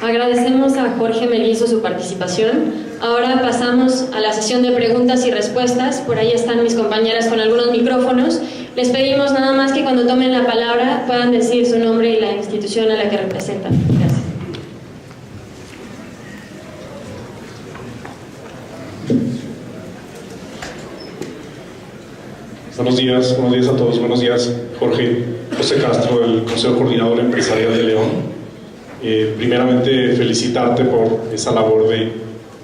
Agradecemos a Jorge Melguizo su participación. Ahora pasamos a la sesión de preguntas y respuestas. Por ahí están mis compañeras con algunos micrófonos. Les pedimos nada más que cuando tomen la palabra puedan decir su nombre y la institución a la que representan. Gracias. Buenos días a todos. Buenos días, Jorge. José Castro, del Consejo Coordinador Empresarial de León. Primeramente, felicitarte por esa labor de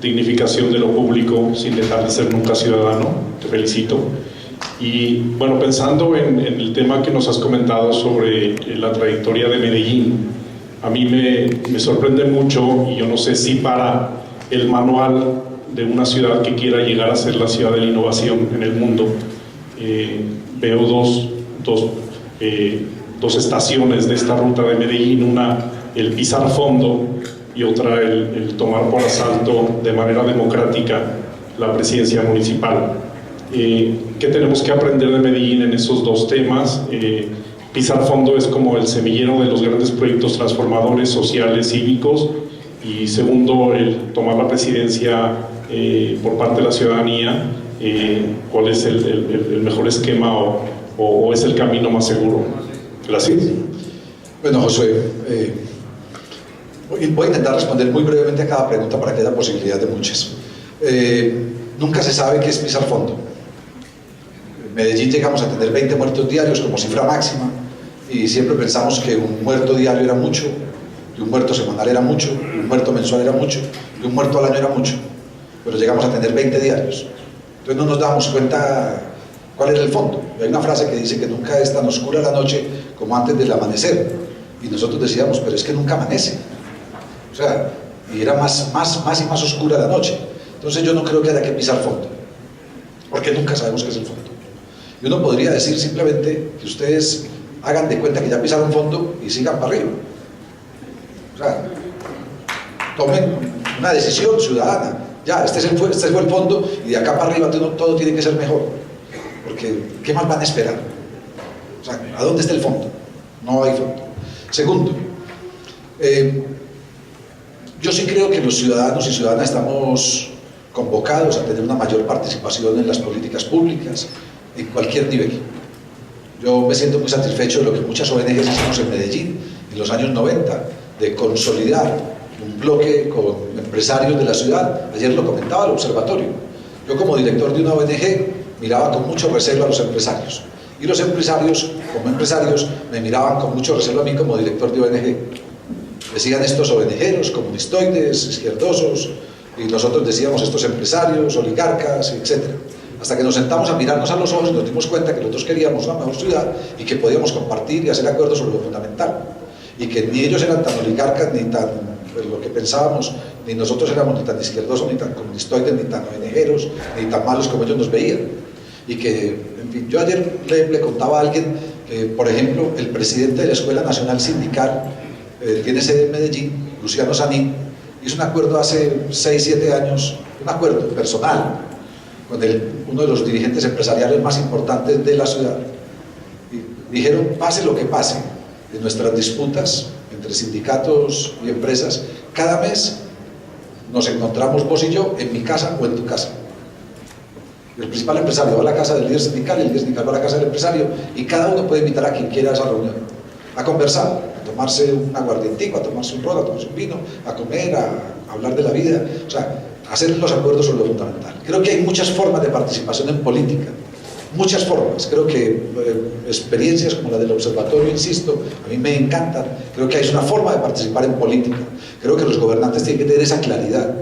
dignificación de lo público sin dejar de ser nunca ciudadano. Te felicito. Y bueno, pensando en el tema que nos has comentado sobre la trayectoria de Medellín, a mí me sorprende mucho, y yo no sé si para el manual de una ciudad que quiera llegar a ser la ciudad de la innovación en el mundo, veo dos estaciones de esta ruta de Medellín, una el pisar fondo y otra el tomar por asalto de manera democrática la presidencia municipal. ¿Qué tenemos que aprender de Medellín en esos dos temas? Pisar fondo es como el semillero de los grandes proyectos transformadores sociales, cívicos, y segundo, el tomar la presidencia por parte de la ciudadanía. ¿Cuál es el mejor esquema o es el camino más seguro? Gracias. Bueno, Josué, voy a intentar responder muy brevemente a cada pregunta para que haya posibilidad de muchas. Nunca se sabe qué es pisar fondo. En Medellín llegamos a tener 20 muertos diarios como cifra máxima y siempre pensamos que un muerto diario era mucho, que un muerto semanal era mucho, que un muerto mensual era mucho, que un muerto al año era mucho, pero llegamos a tener 20 diarios. Entonces no nos damos cuenta cuál era el fondo. Hay una frase que dice que nunca es tan oscura la noche como antes del amanecer, y nosotros decíamos, pero es que nunca amanece. O sea, y era más y más oscura la noche. Entonces yo no creo que haya que pisar fondo, porque nunca sabemos qué es el fondo. Y uno podría decir simplemente que ustedes hagan de cuenta que ya pisaron fondo y sigan para arriba. O sea, tomen una decisión ciudadana. Ya, este fue el fondo, y de acá para arriba todo tiene que ser mejor. Porque, ¿qué más van a esperar? O sea, ¿a dónde está el fondo? No hay fondo. Segundo, yo sí creo que los ciudadanos y ciudadanas estamos convocados a tener una mayor participación en las políticas públicas, en cualquier nivel. Yo me siento muy satisfecho de lo que muchas ONGs hicimos en Medellín en los años 90, de consolidar un bloque con empresarios de la ciudad. Ayer lo comentaba el observatorio. Yo, como director de una ONG, miraba con mucho recelo a los empresarios, y los empresarios, como empresarios, me miraban con mucho recelo a mí como director de ONG. Decían estos ONGeros, comunistoides, izquierdosos, y nosotros decíamos estos empresarios, oligarcas, etc. Hasta que nos sentamos a mirarnos a los ojos y nos dimos cuenta que nosotros queríamos una mejor ciudad y que podíamos compartir y hacer acuerdos sobre lo fundamental, y que ni ellos eran tan oligarcas ni tan lo que pensábamos, ni nosotros éramos ni tan izquierdosos, ni tan comunistoides, ni tan ONGeros, ni tan malos como ellos nos veían. Y que, en fin, yo ayer le contaba a alguien que, por ejemplo, el presidente de la Escuela Nacional Sindical, tiene sede en Medellín, Luciano Sanín, hizo un acuerdo hace 6, 7 años, un acuerdo personal con uno de los dirigentes empresariales más importantes de la ciudad. Y dijeron, pase lo que pase de nuestras disputas entre sindicatos y empresas, cada mes nos encontramos vos y yo en mi casa o en tu casa. El principal empresario va a la casa del líder sindical, y el líder sindical va a la casa del empresario, y cada uno puede invitar a quien quiera a esa reunión, a conversar, a tomarse un aguardientico, a tomarse un ron, a tomarse un vino, a comer, a hablar de la vida, o sea, a hacer los acuerdos sobre lo fundamental. Creo que hay muchas formas de participación en política, muchas formas. Creo que experiencias como la del observatorio, insisto, a mí me encantan. Creo que es una forma de participar en política. Creo que los gobernantes tienen que tener esa claridad.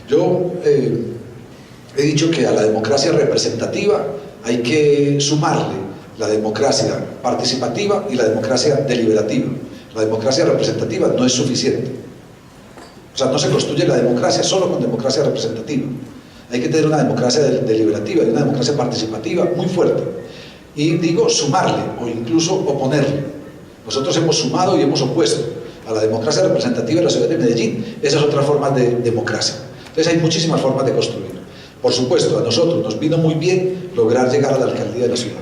Yo he dicho que a la democracia representativa hay que sumarle la democracia participativa y la democracia deliberativa. La democracia representativa no es suficiente. O sea, no se construye la democracia solo con democracia representativa. Hay que tener una democracia deliberativa y una democracia participativa muy fuerte. Y digo sumarle o incluso oponerle. Nosotros hemos sumado y hemos opuesto a la democracia representativa de la ciudad de Medellín. Esa es otra forma de democracia. Entonces hay muchísimas formas de construir. Por supuesto, a nosotros nos vino muy bien lograr llegar a la alcaldía de la ciudad,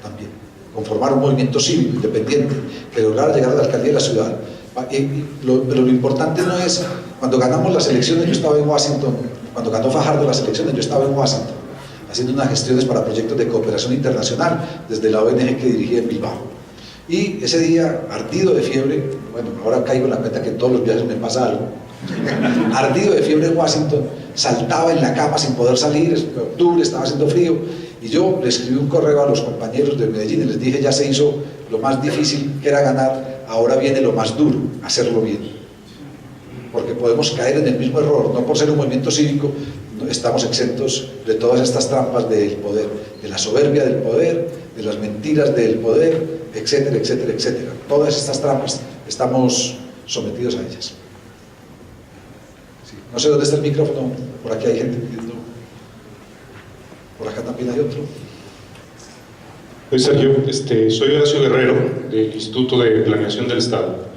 también, conformar un movimiento cívico independiente que lograra llegar a la alcaldía de la ciudad. Pero lo importante no es, cuando ganamos las elecciones, yo estaba en Washington, cuando ganó Fajardo las elecciones, yo estaba en Washington, haciendo unas gestiones para proyectos de cooperación internacional desde la ONG que dirigía en Bilbao. Y ese día, ardido de fiebre, bueno, ahora caigo en la cuenta que en todos los viajes me pasa algo, ardido de fiebre en Washington, saltaba en la cama sin poder salir, es octubre, estaba haciendo frío, y yo le escribí un correo a los compañeros de Medellín y les dije, ya se hizo lo más difícil que era ganar, ahora viene lo más duro, hacerlo bien. Porque podemos caer en el mismo error, no por ser un movimiento cívico, no estamos exentos de todas estas trampas del poder, de la soberbia del poder, de las mentiras del poder, etcétera, etcétera, etcétera. Todas estas trampas estamos sometidos a ellas. Sí. No sé dónde está el micrófono, por aquí hay gente pidiendo, por acá también hay otro. Sergio, soy Horacio Guerrero, del Instituto de Planeación del Estado.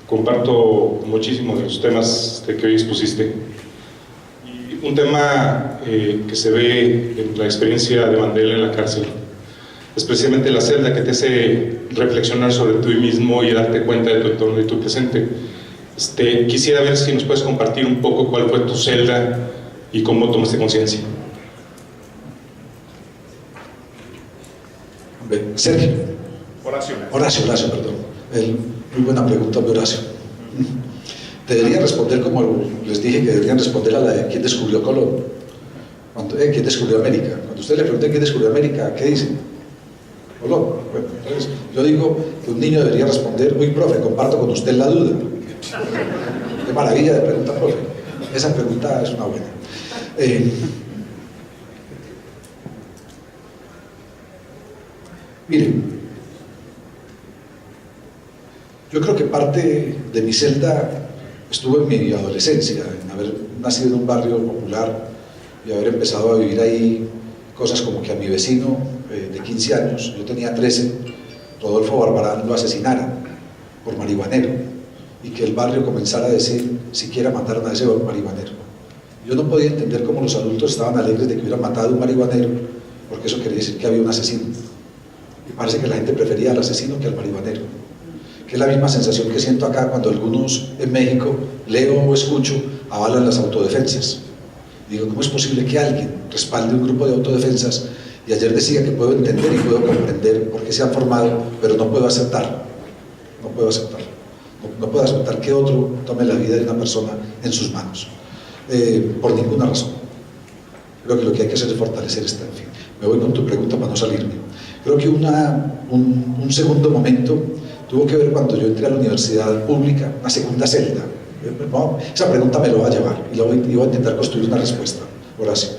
Comparto muchísimo de los temas que hoy expusiste. Y un tema que se ve en la experiencia de Mandela en la cárcel es precisamente la celda, que te hace reflexionar sobre ti mismo y darte cuenta de tu entorno y tu presente. Quisiera ver si nos puedes compartir un poco cuál fue tu celda y cómo tomaste conciencia. Sergio. Horacio, perdón. Muy buena pregunta, Horacio. Debería responder como les dije que deberían responder a la de ¿quién descubrió Colón? ¿Quién descubrió América? Cuando usted le pregunte quién descubrió América, ¿qué dice? Colón. Bueno, entonces yo digo que un niño debería responder, uy, profe, comparto con usted la duda. Qué maravilla de pregunta, profe. Esa pregunta es una buena. Miren, yo creo que parte de mi celda estuvo en mi adolescencia, en haber nacido en un barrio popular y haber empezado a vivir ahí cosas como que a mi vecino de 15 años, yo tenía 13, Rodolfo Barbarán, lo asesinaran por marihuanero, y que el barrio comenzara a decir, siquiera mataron a ese marihuanero. Yo no podía entender cómo los adultos estaban alegres de que hubieran matado a un marihuanero, porque eso quería decir que había un asesino. Y parece que la gente prefería al asesino que al marihuanero, que es la misma sensación que siento acá cuando algunos en México leo o escucho avalan las autodefensas. Digo, ¿cómo es posible que alguien respalde un grupo de autodefensas? Y ayer decía que puedo entender y puedo comprender por qué se han formado, pero no puedo aceptar. No puedo aceptar. No puedo aceptar que otro tome la vida de una persona en sus manos. Por ninguna razón. Creo que lo que hay que hacer es fortalecer esta. En fin, me voy con tu pregunta para no salirme. Creo que un segundo momento tuvo que ver cuando yo entré a la universidad pública, una segunda celda. No, esa pregunta me lo va a llevar y voy a intentar construir una respuesta, Horacio.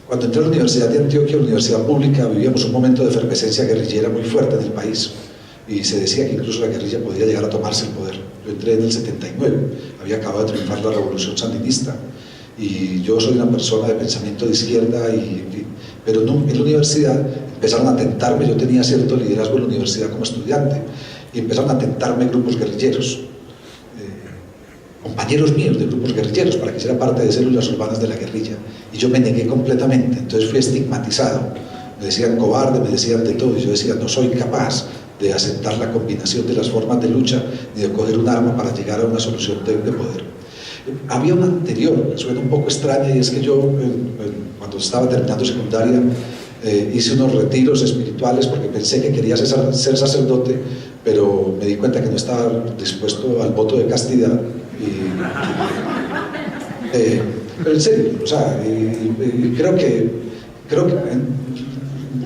Cuando entré a la Universidad de Antioquia, universidad pública, vivíamos un momento de efervescencia guerrillera muy fuerte en el país y se decía que incluso la guerrilla podía llegar a tomarse el poder. Yo entré en el 79, había acabado de triunfar la revolución sandinista y yo soy una persona de pensamiento de izquierda pero no, en la universidad empezaron a tentarme, yo tenía cierto liderazgo en la universidad como estudiante y empezaron a tentarme grupos guerrilleros, compañeros míos de grupos guerrilleros para que hiciera parte de células urbanas de la guerrilla y yo me negué completamente, entonces fui estigmatizado, me decían cobarde, me decían de todo y yo decía no soy capaz de aceptar la combinación de las formas de lucha ni de coger un arma para llegar a una solución de poder. Había una anterior, que suena un poco extraña, y es que yo cuando estaba terminando secundaria hice unos retiros espirituales porque pensé que quería ser sacerdote, pero me di cuenta que no estaba dispuesto al voto de castidad. Pero en serio, o sea, creo que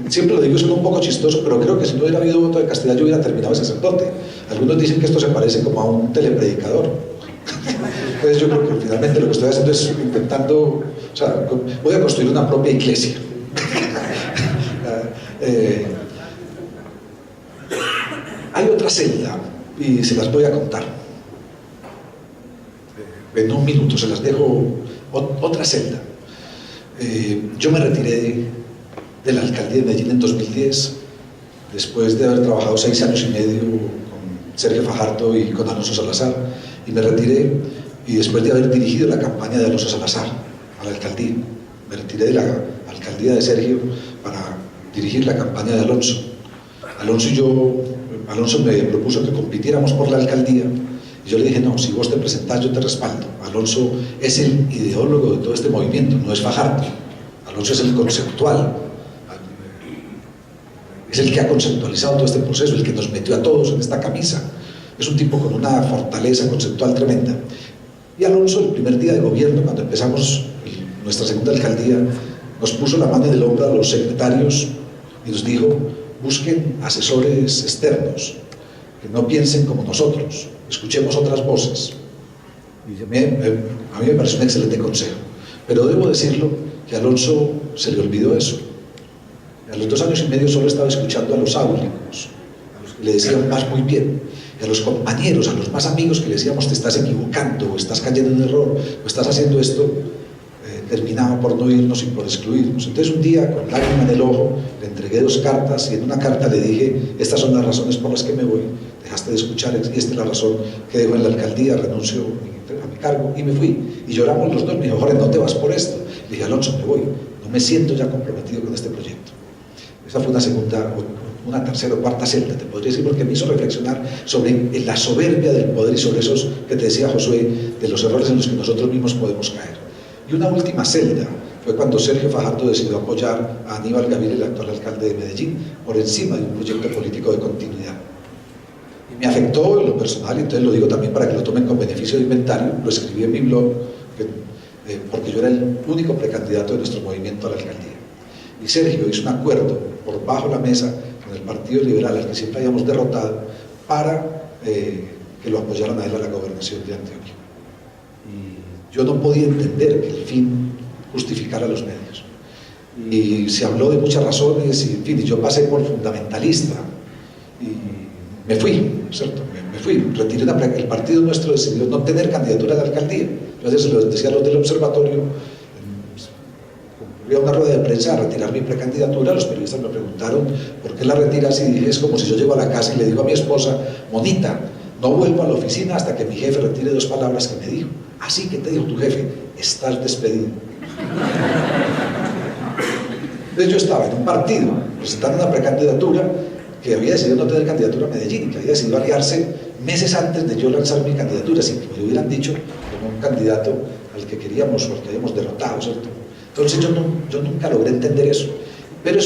siempre lo digo, suena un poco chistoso, pero creo que si no hubiera habido voto de castidad yo hubiera terminado de sacerdote. Algunos dicen que esto se parece como a un telepredicador. Entonces yo creo que finalmente lo que estoy haciendo es intentando, o sea, voy a construir una propia iglesia. Hay otra celda y se las voy a contar. En un minuto se las dejo. Otra celda. Yo me retiré de la alcaldía de Medellín en 2010, después de haber trabajado 6 años y medio con Sergio Fajardo y con Alonso Salazar, y me retiré, y después de haber dirigido la campaña de Alonso Salazar a la alcaldía, me retiré de la alcaldía de Sergio para dirigir la campaña de Alonso. Alonso y yo Alonso me propuso que compitiéramos por la alcaldía, y yo le dije, no, si vos te presentás yo te respaldo. Alonso es el ideólogo de todo este movimiento, no es Fajardo. Alonso es el conceptual, es el que ha conceptualizado todo este proceso, el que nos metió a todos en esta camisa. Es un tipo con una fortaleza conceptual tremenda. Y Alonso, el primer día de gobierno, cuando empezamos nuestra segunda alcaldía, nos puso la mano en el hombro a los secretarios y nos dijo, busquen asesores externos, que no piensen como nosotros, escuchemos otras voces. Y a mí me parece un excelente consejo. Pero debo decirlo que a Alonso se le olvidó eso. A los 2 años y medio solo estaba escuchando a los áulicos, a los que le decían vas muy bien, y a los compañeros, a los más amigos que le decíamos te estás equivocando, o estás cayendo en un error, o estás haciendo esto, terminaba por no irnos y por excluirnos. Entonces un día, con lágrima en el ojo, le entregué 2 cartas y en una carta le dije, estas son las razones por las que me voy, dejaste de escuchar, y esta es la razón que dejo en la alcaldía, renuncio a mi cargo, y me fui. Y lloramos los dos, me dijo, Jorge, no te vas por esto. Le dije, Alonso, me voy, no me siento ya comprometido con este proyecto. Esa fue una tercera o cuarta celda, te podría decir, porque me hizo reflexionar sobre la soberbia del poder y sobre esos que te decía Josué, de los errores en los que nosotros mismos podemos caer. Y una última celda fue cuando Sergio Fajardo decidió apoyar a Aníbal Gaviria, el actual alcalde de Medellín, por encima de un proyecto político de continuidad. Y me afectó en lo personal, y entonces lo digo también para que lo tomen con beneficio de inventario, lo escribí en mi blog, porque yo era el único precandidato de nuestro movimiento a la alcaldía. Y Sergio hizo un acuerdo por bajo la mesa con el Partido Liberal, al que siempre habíamos derrotado, para que lo apoyaran a él a la gobernación de Antioquia. Y yo no podía entender que el fin justificara los medios. Y se habló de muchas razones, y en fin, y yo pasé por fundamentalista, y me fui, ¿cierto? Me fui, retiré el partido nuestro decidió no tener candidatura a la alcaldía. Entonces se lo decía a los del observatorio, fui a una rueda de prensa a retirar mi precandidatura, los periodistas me preguntaron ¿por qué la retiras? Y dije, es como si yo llego a la casa y le digo a mi esposa, Monita, no vuelvo a la oficina hasta que mi jefe retire 2 palabras que me dijo. Así que te dijo tu jefe, estás despedido. Entonces yo estaba en un partido presentando una precandidatura que había decidido no tener candidatura a Medellín y que había decidido aliarse meses antes de yo lanzar mi candidatura, sin que me lo hubieran dicho como un candidato al que queríamos o al que habíamos derrotado, ¿cierto? Entonces yo nunca logré entender eso. Pero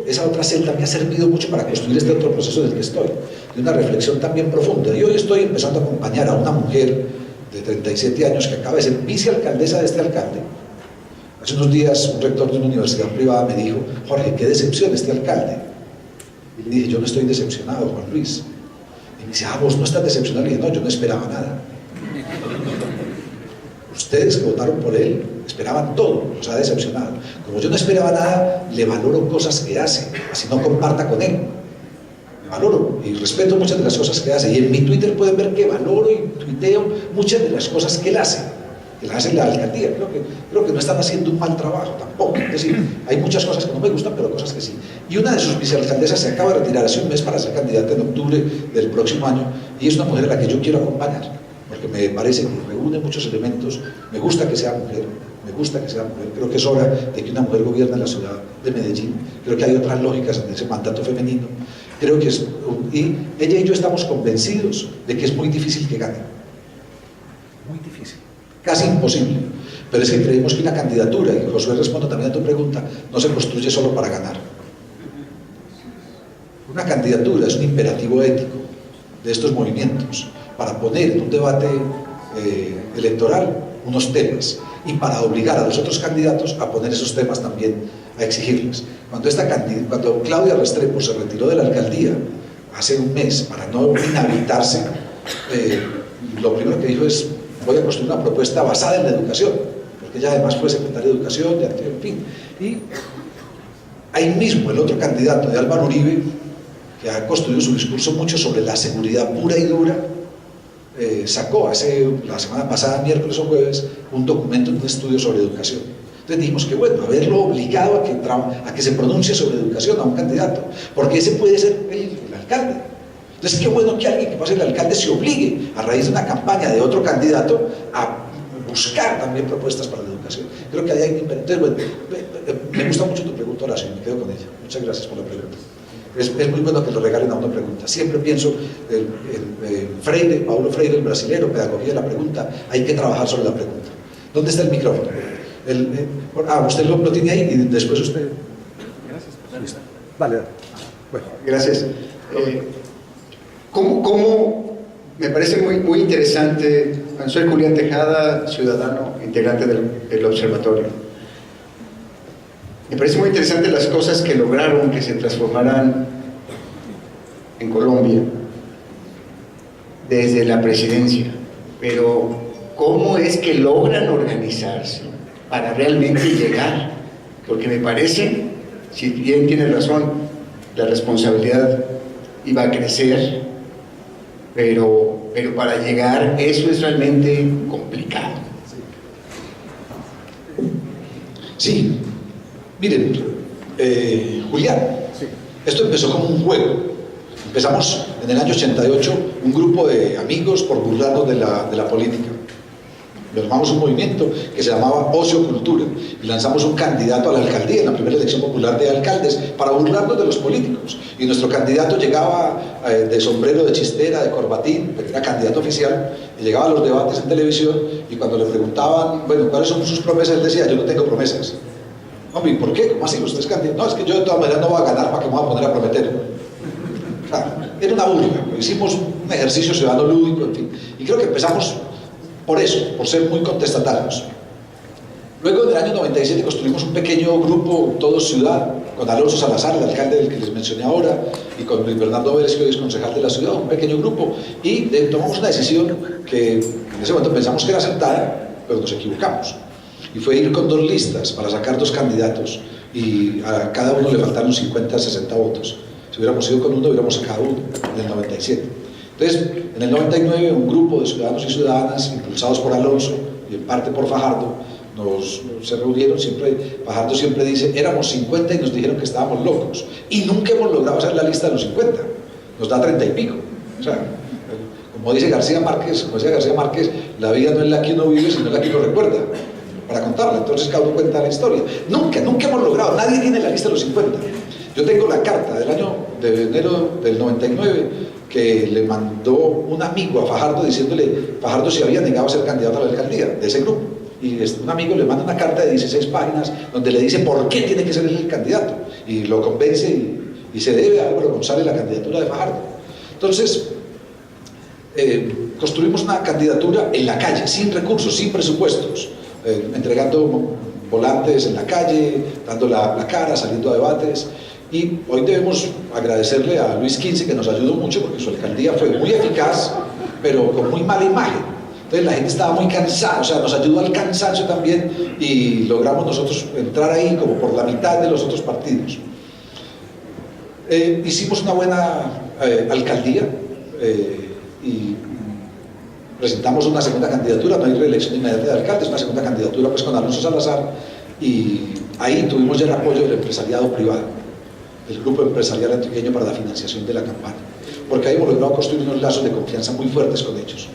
esa otra celda me ha servido mucho para construir este otro proceso del que estoy, de una reflexión también profunda. Y hoy estoy empezando a acompañar a una mujer de 37 años que acaba de ser vicealcaldesa de este alcalde. Hace unos días un rector de una universidad privada me dijo, Jorge, qué decepción este alcalde. Y le dije, yo no estoy decepcionado, Juan Luis. Y me dice, vos no estás decepcionado. Y le dije, no, yo no esperaba nada. Ustedes que votaron por él esperaban todo, nos ha decepcionado. Como yo no esperaba nada, le valoro cosas que hace, así no comparta con él. Le valoro y respeto muchas de las cosas que hace. Y en mi Twitter pueden ver que valoro y tuiteo muchas de las cosas que él hace, que las hace la alcaldía. Creo que no están haciendo un mal trabajo tampoco. Es decir, hay muchas cosas que no me gustan, pero cosas que sí. Y una de sus vicealcaldesas se acaba de retirar hace un mes para ser candidata en octubre del próximo año, y es una mujer a la que yo quiero acompañar, porque me parece que reúne muchos elementos. Me gusta que sea mujer, creo que es hora de que una mujer gobierne la ciudad de Medellín. Creo que hay otras lógicas en ese mandato femenino. Creo que y ella y yo estamos convencidos de que es muy difícil que gane. Muy difícil, casi imposible. Pero es que creemos que una candidatura, y Josué, respondo también a tu pregunta, no se construye solo para ganar. Una candidatura es un imperativo ético de estos movimientos para poner en un debate electoral unos temas y para obligar a los otros candidatos a poner esos temas también, a exigirles. Cuando Claudia Restrepo se retiró de la alcaldía hace un mes para no inhabilitarse, lo primero que dijo es, voy a construir una propuesta basada en la educación, porque ella además fue secretaria de Educación, en fin. Y ahí mismo el otro candidato de Álvaro Uribe, que ha construido su discurso mucho sobre la seguridad pura y dura, sacó la semana pasada, miércoles o jueves, un documento, un estudio sobre educación. Entonces dijimos que bueno, haberlo obligado a que se pronuncie sobre educación a un candidato, porque ese puede ser el alcalde. Entonces qué bueno que alguien que pase el alcalde se obligue, a raíz de una campaña de otro candidato, a buscar también propuestas para la educación. Creo que hay que inventar. Bueno, me gusta mucho tu pregunta, Horacio, y me quedo con ella. Muchas gracias por la pregunta. Es muy bueno que lo regalen a una pregunta. Siempre pienso en Freire, Paulo Freire, el brasilero, pedagogía de la pregunta. Hay que trabajar sobre la pregunta. ¿Dónde está el micrófono? Usted lo tiene ahí y después usted... Gracias. Vale. Bueno, gracias. ¿Cómo me parece muy interesante? Soy Julián Tejada, ciudadano, integrante del observatorio. Me parece muy interesante las cosas que lograron que se transformaran en Colombia desde la presidencia, pero ¿cómo es que logran organizarse para realmente llegar? Porque me parece, si bien tiene razón, la responsabilidad iba a crecer, pero para llegar eso es realmente complicado. Sí, miren, Julián, esto empezó como un juego. Empezamos en el año 88, un grupo de amigos por burlarnos de la política. Formamos un movimiento que se llamaba Ocio Cultura y lanzamos un candidato a la alcaldía en la primera elección popular de alcaldes para burlarnos de los políticos. Y nuestro candidato llegaba de sombrero, de chistera, de corbatín, era candidato oficial, y llegaba a los debates en televisión y cuando le preguntaban, bueno, ¿cuáles son sus promesas? Él decía, yo no tengo promesas. Hombre, ¿y por qué? ¿Cómo así? ¿Usted es candidato? No, es que yo de todas maneras no voy a ganar, ¿para qué me voy a poner a prometer? Claro, era una burla. Hicimos un ejercicio ciudadano lúdico, en fin. Y creo que empezamos por eso, por ser muy contestatarios. Luego, en el año 97, construimos un pequeño grupo, todo ciudad, con Alonso Salazar, el alcalde del que les mencioné ahora, y con Luis Bernardo Vélez, que hoy es concejal de la ciudad, un pequeño grupo, y tomamos una decisión que en ese momento pensamos que era acertada, pero nos equivocamos. Y fue ir con 2 listas para sacar 2 candidatos, y a cada uno le faltaron 50, 60 votos. Si hubiéramos ido con uno, hubiéramos sacado uno, en el 97. Entonces, en el 99, un grupo de ciudadanos y ciudadanas, impulsados por Alonso y en parte por Fajardo, se reunieron. Fajardo siempre dice, éramos 50 y nos dijeron que estábamos locos. Y nunca hemos logrado hacer la lista de los 50. Nos da 30 y pico. O sea, como dice García Márquez, la vida no es la que uno vive, sino la que uno recuerda, para contarla. Entonces cada uno cuenta la historia. Nunca hemos logrado, nadie tiene la lista de los 50. Yo tengo la carta de enero del 99, que le mandó un amigo a Fajardo diciéndole, Fajardo se había negado a ser candidato a la alcaldía de ese grupo, y un amigo le manda una carta de 16 páginas donde le dice por qué tiene que ser él el candidato, y lo convence y se debe a Álvaro González la candidatura de Fajardo. Entonces construimos una candidatura en la calle, sin recursos, sin presupuestos, entregando volantes en la calle, dando la cara, saliendo a debates. Y hoy debemos agradecerle a Luis XV, que nos ayudó mucho porque su alcaldía fue muy eficaz, pero con muy mala imagen. Entonces la gente estaba muy cansada, o sea, nos ayudó al cansancio también y logramos nosotros entrar ahí como por la mitad de los otros partidos. Hicimos una buena alcaldía y presentamos una segunda candidatura, no hay reelección inmediata de alcaldes, una segunda candidatura pues con Alonso Salazar, y ahí tuvimos ya el apoyo del empresariado privado, el grupo empresarial antioqueño, para la financiación de la campaña, porque ahí hemos logrado construir unos lazos de confianza muy fuertes con ellos,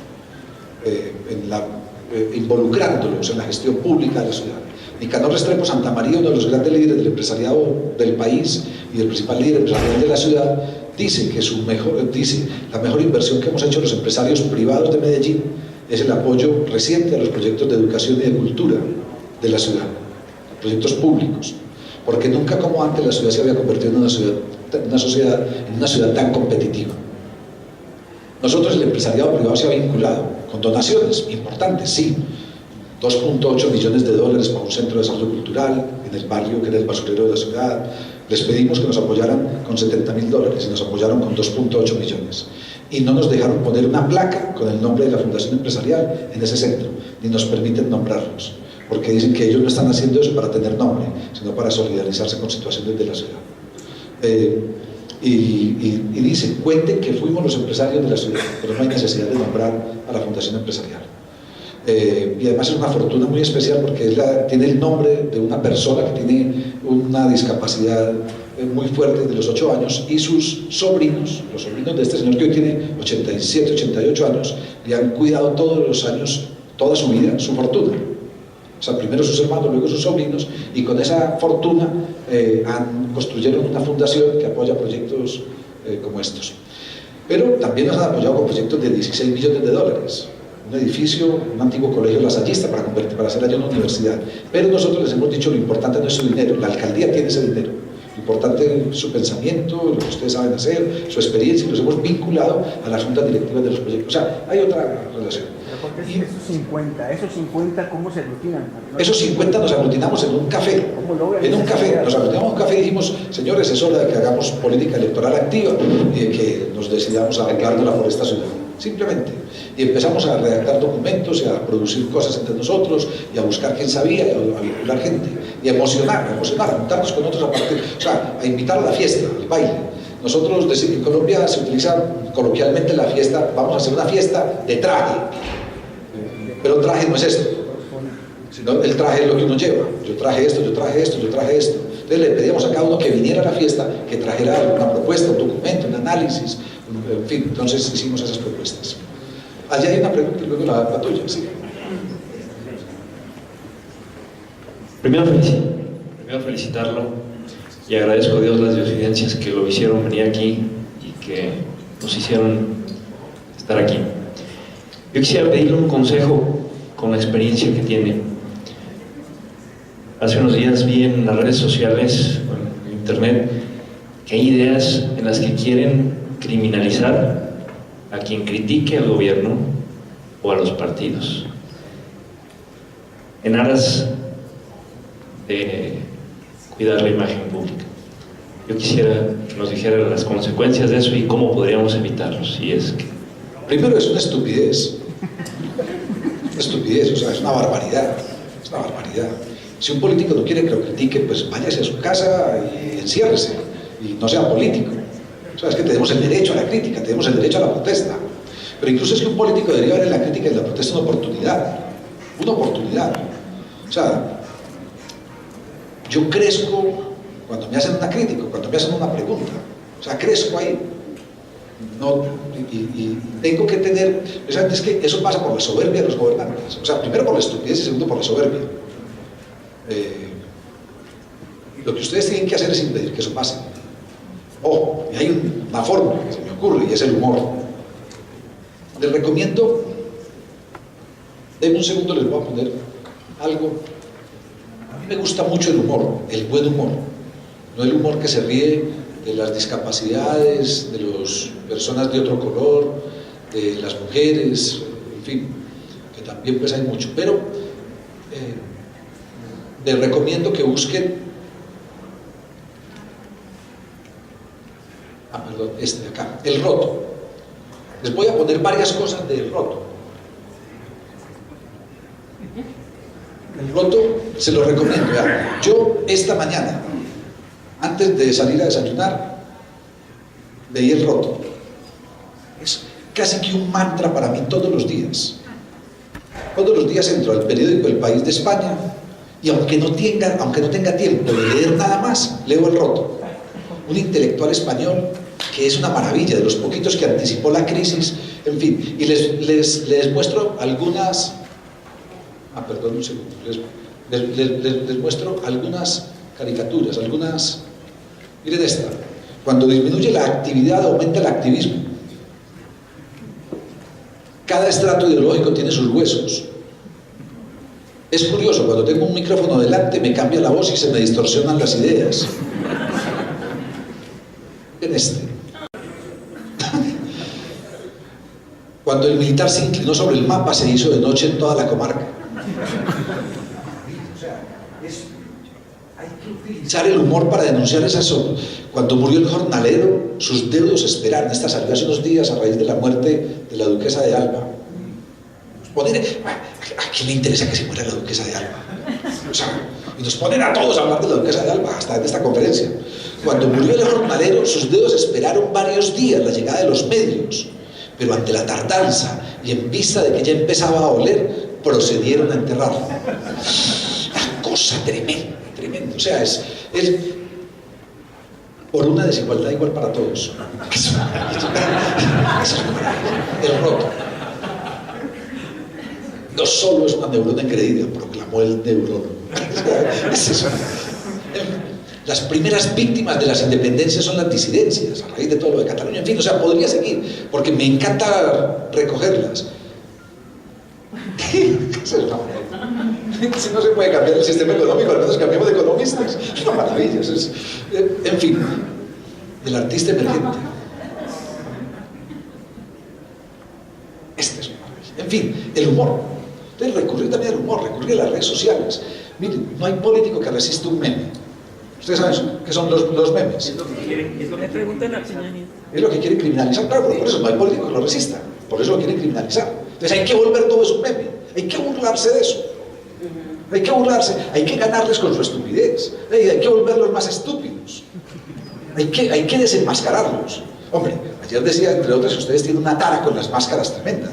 involucrándolos en la gestión pública de la ciudad. Nicanor Restrepo Santamaría, uno de los grandes líderes del empresariado del país y el principal líder empresarial de la ciudad, dice que la mejor inversión que hemos hecho los empresarios privados de Medellín es el apoyo reciente a los proyectos de educación y de cultura de la ciudad, proyectos públicos, porque nunca como antes la ciudad se había convertido en una ciudad tan competitiva. Nosotros, el empresariado privado, se ha vinculado con donaciones importantes, sí, 2.8 millones de dólares para un centro de desarrollo cultural en el barrio que era el basurero de la ciudad. Les pedimos que nos apoyaran con $70.000 y nos apoyaron con 2.8 millones. Y no nos dejaron poner una placa con el nombre de la Fundación Empresarial en ese centro, ni nos permiten nombrarlos, porque dicen que ellos no están haciendo eso para tener nombre, sino para solidarizarse con situaciones de la ciudad. Y dicen, cuenten que fuimos los empresarios de la ciudad, pero no hay necesidad de nombrar a la Fundación Empresarial. Y además es una fortuna muy especial porque tiene el nombre de una persona que tiene una discapacidad muy fuerte de los 8 años, y sus sobrinos, los sobrinos de este señor que hoy tiene 87, 88 años, le han cuidado todos los años, toda su vida, su fortuna. O sea, primero sus hermanos, luego sus sobrinos, y con esa fortuna construyeron una fundación que apoya proyectos como estos. Pero también nos han apoyado con proyectos de 16 millones de dólares. Un edificio, un antiguo colegio lasallista para hacer allá una universidad. Pero nosotros les hemos dicho lo importante no es su dinero, la alcaldía tiene ese dinero. Lo importante es su pensamiento, lo que ustedes saben hacer, su experiencia, y los hemos vinculado a las juntas directivas de los proyectos. O sea, hay otra relación. ¿Pero por qué esos 50 cómo se aglutinan? Esos 50 nos aglutinamos en un café. En un café, nos aglutinamos en un café y dijimos, señores, es hora de que hagamos política electoral activa y de que nos decidamos a arreglárnosla por esta ciudad. Simplemente. Y empezamos a redactar documentos y a producir cosas entre nosotros y a buscar quién sabía y a vincular gente y a emocionar, a juntarnos con otros aparte, o sea, a invitar a la fiesta, al baile. Nosotros en Colombia se utiliza coloquialmente la fiesta, vamos a hacer una fiesta de traje, pero el traje no es esto, sino el traje es lo que uno lleva. Yo traje esto, yo traje esto, yo traje esto. Entonces le pedíamos a cada uno que viniera a la fiesta, que trajera una propuesta, un documento, un análisis, en fin, entonces hicimos esas propuestas. Allá hay una pregunta y luego la tuya, sí. Primero felicitarlo y agradezco a Dios las diosidencias que lo hicieron venir aquí y que nos hicieron estar aquí. Yo quisiera pedirle un consejo con la experiencia que tiene. Hace unos días vi en las redes sociales, en internet, que hay ideas en las que quieren criminalizar a quien critique al gobierno o a los partidos, en aras de cuidar la imagen pública. Yo quisiera que nos dijera las consecuencias de eso y cómo podríamos evitarlo, si es que... Primero, es una estupidez. Una estupidez, o sea, es una barbaridad. Es una barbaridad. Si un político no quiere que lo critique, pues váyase a su casa y enciérrese y no sea político. O sea, es que tenemos el derecho a la crítica, tenemos el derecho a la protesta. Pero incluso es que un político debería ver en la crítica y en la protesta una oportunidad. Una oportunidad. O sea, yo crezco cuando me hacen una crítica, cuando me hacen una pregunta. O sea, crezco ahí. No, y tengo que tener... Es que eso pasa por la soberbia de los gobernantes. O sea, primero por la estupidez y segundo por la soberbia. Lo que ustedes tienen que hacer es impedir que eso pase. Ojo, y hay una forma que se me ocurre y es el humor. Les recomiendo, denme un segundo, les voy a poner algo. A mí me gusta mucho el humor, el buen humor, no el humor que se ríe de las discapacidades, de las personas de otro color, de las mujeres, en fin, que también pues hay mucho. Pero les recomiendo que busquen, este de acá, El Roto. Les voy a poner varias cosas del Roto. El Roto se lo recomiendo. ¿Ya? Yo esta mañana, antes de salir a desayunar, leí El Roto. Es casi que un mantra para mí todos los días. Todos los días entro al periódico El País de España y aunque no tenga tiempo de leer nada más, leo El Roto. Un intelectual español que es una maravilla, de los poquitos que anticipó la crisis, en fin, y les muestro algunas, perdón un segundo, les muestro algunas caricaturas, miren esta, cuando disminuye la actividad aumenta el activismo, cada estrato ideológico tiene sus huesos, es curioso, cuando tengo un micrófono delante me cambia la voz y se me distorsionan las ideas, en este. Cuando el militar se inclinó sobre el mapa, se hizo de noche en toda la comarca. O sea, hay que utilizar el humor para denunciar esas. Cuando murió el jornalero, sus deudos esperaron. Esta salió hace unos días a raíz de la muerte de la duquesa de Alba. ¿A quién le interesa que se muera la duquesa de Alba? O sea, y nos ponen a todos a hablar de la duquesa de Alba, hasta en esta conferencia. Cuando murió el jornalero, sus deudos esperaron varios días la llegada de los medios. Pero ante la tardanza y en vista de que ya empezaba a oler, procedieron a enterrarlo. Una cosa tremenda, tremenda. O sea, es por una desigualdad igual para todos. Eso es El Roto. No solo es una neurona engreída, proclamó el neurólogo. Es eso. Las primeras víctimas de las independencias son las disidencias, a raíz de todo lo de Cataluña. En fin, o sea, podría seguir, porque me encanta recogerlas. Si no se puede cambiar el sistema económico, al menos cambiamos de economistas. Es una maravilla. En fin, el artista emergente. Este es una maravilla. En fin, el humor. Entonces, recurrir también al humor, recurrir a las redes sociales. Miren, no hay político que resista un meme. ¿Ustedes saben qué son los memes? Es lo que quieren, es lo que quieren criminalizar, claro, pero por eso no hay político que lo resista. Por eso lo quieren criminalizar. Entonces hay que volver todo eso un meme. Hay que burlarse de eso. Hay que burlarse, hay que ganarles con su estupidez. Hay que volverlos más estúpidos. Hay que desenmascararlos. Hombre, ayer decía, entre otras, que ustedes tienen una tara con las máscaras tremendas.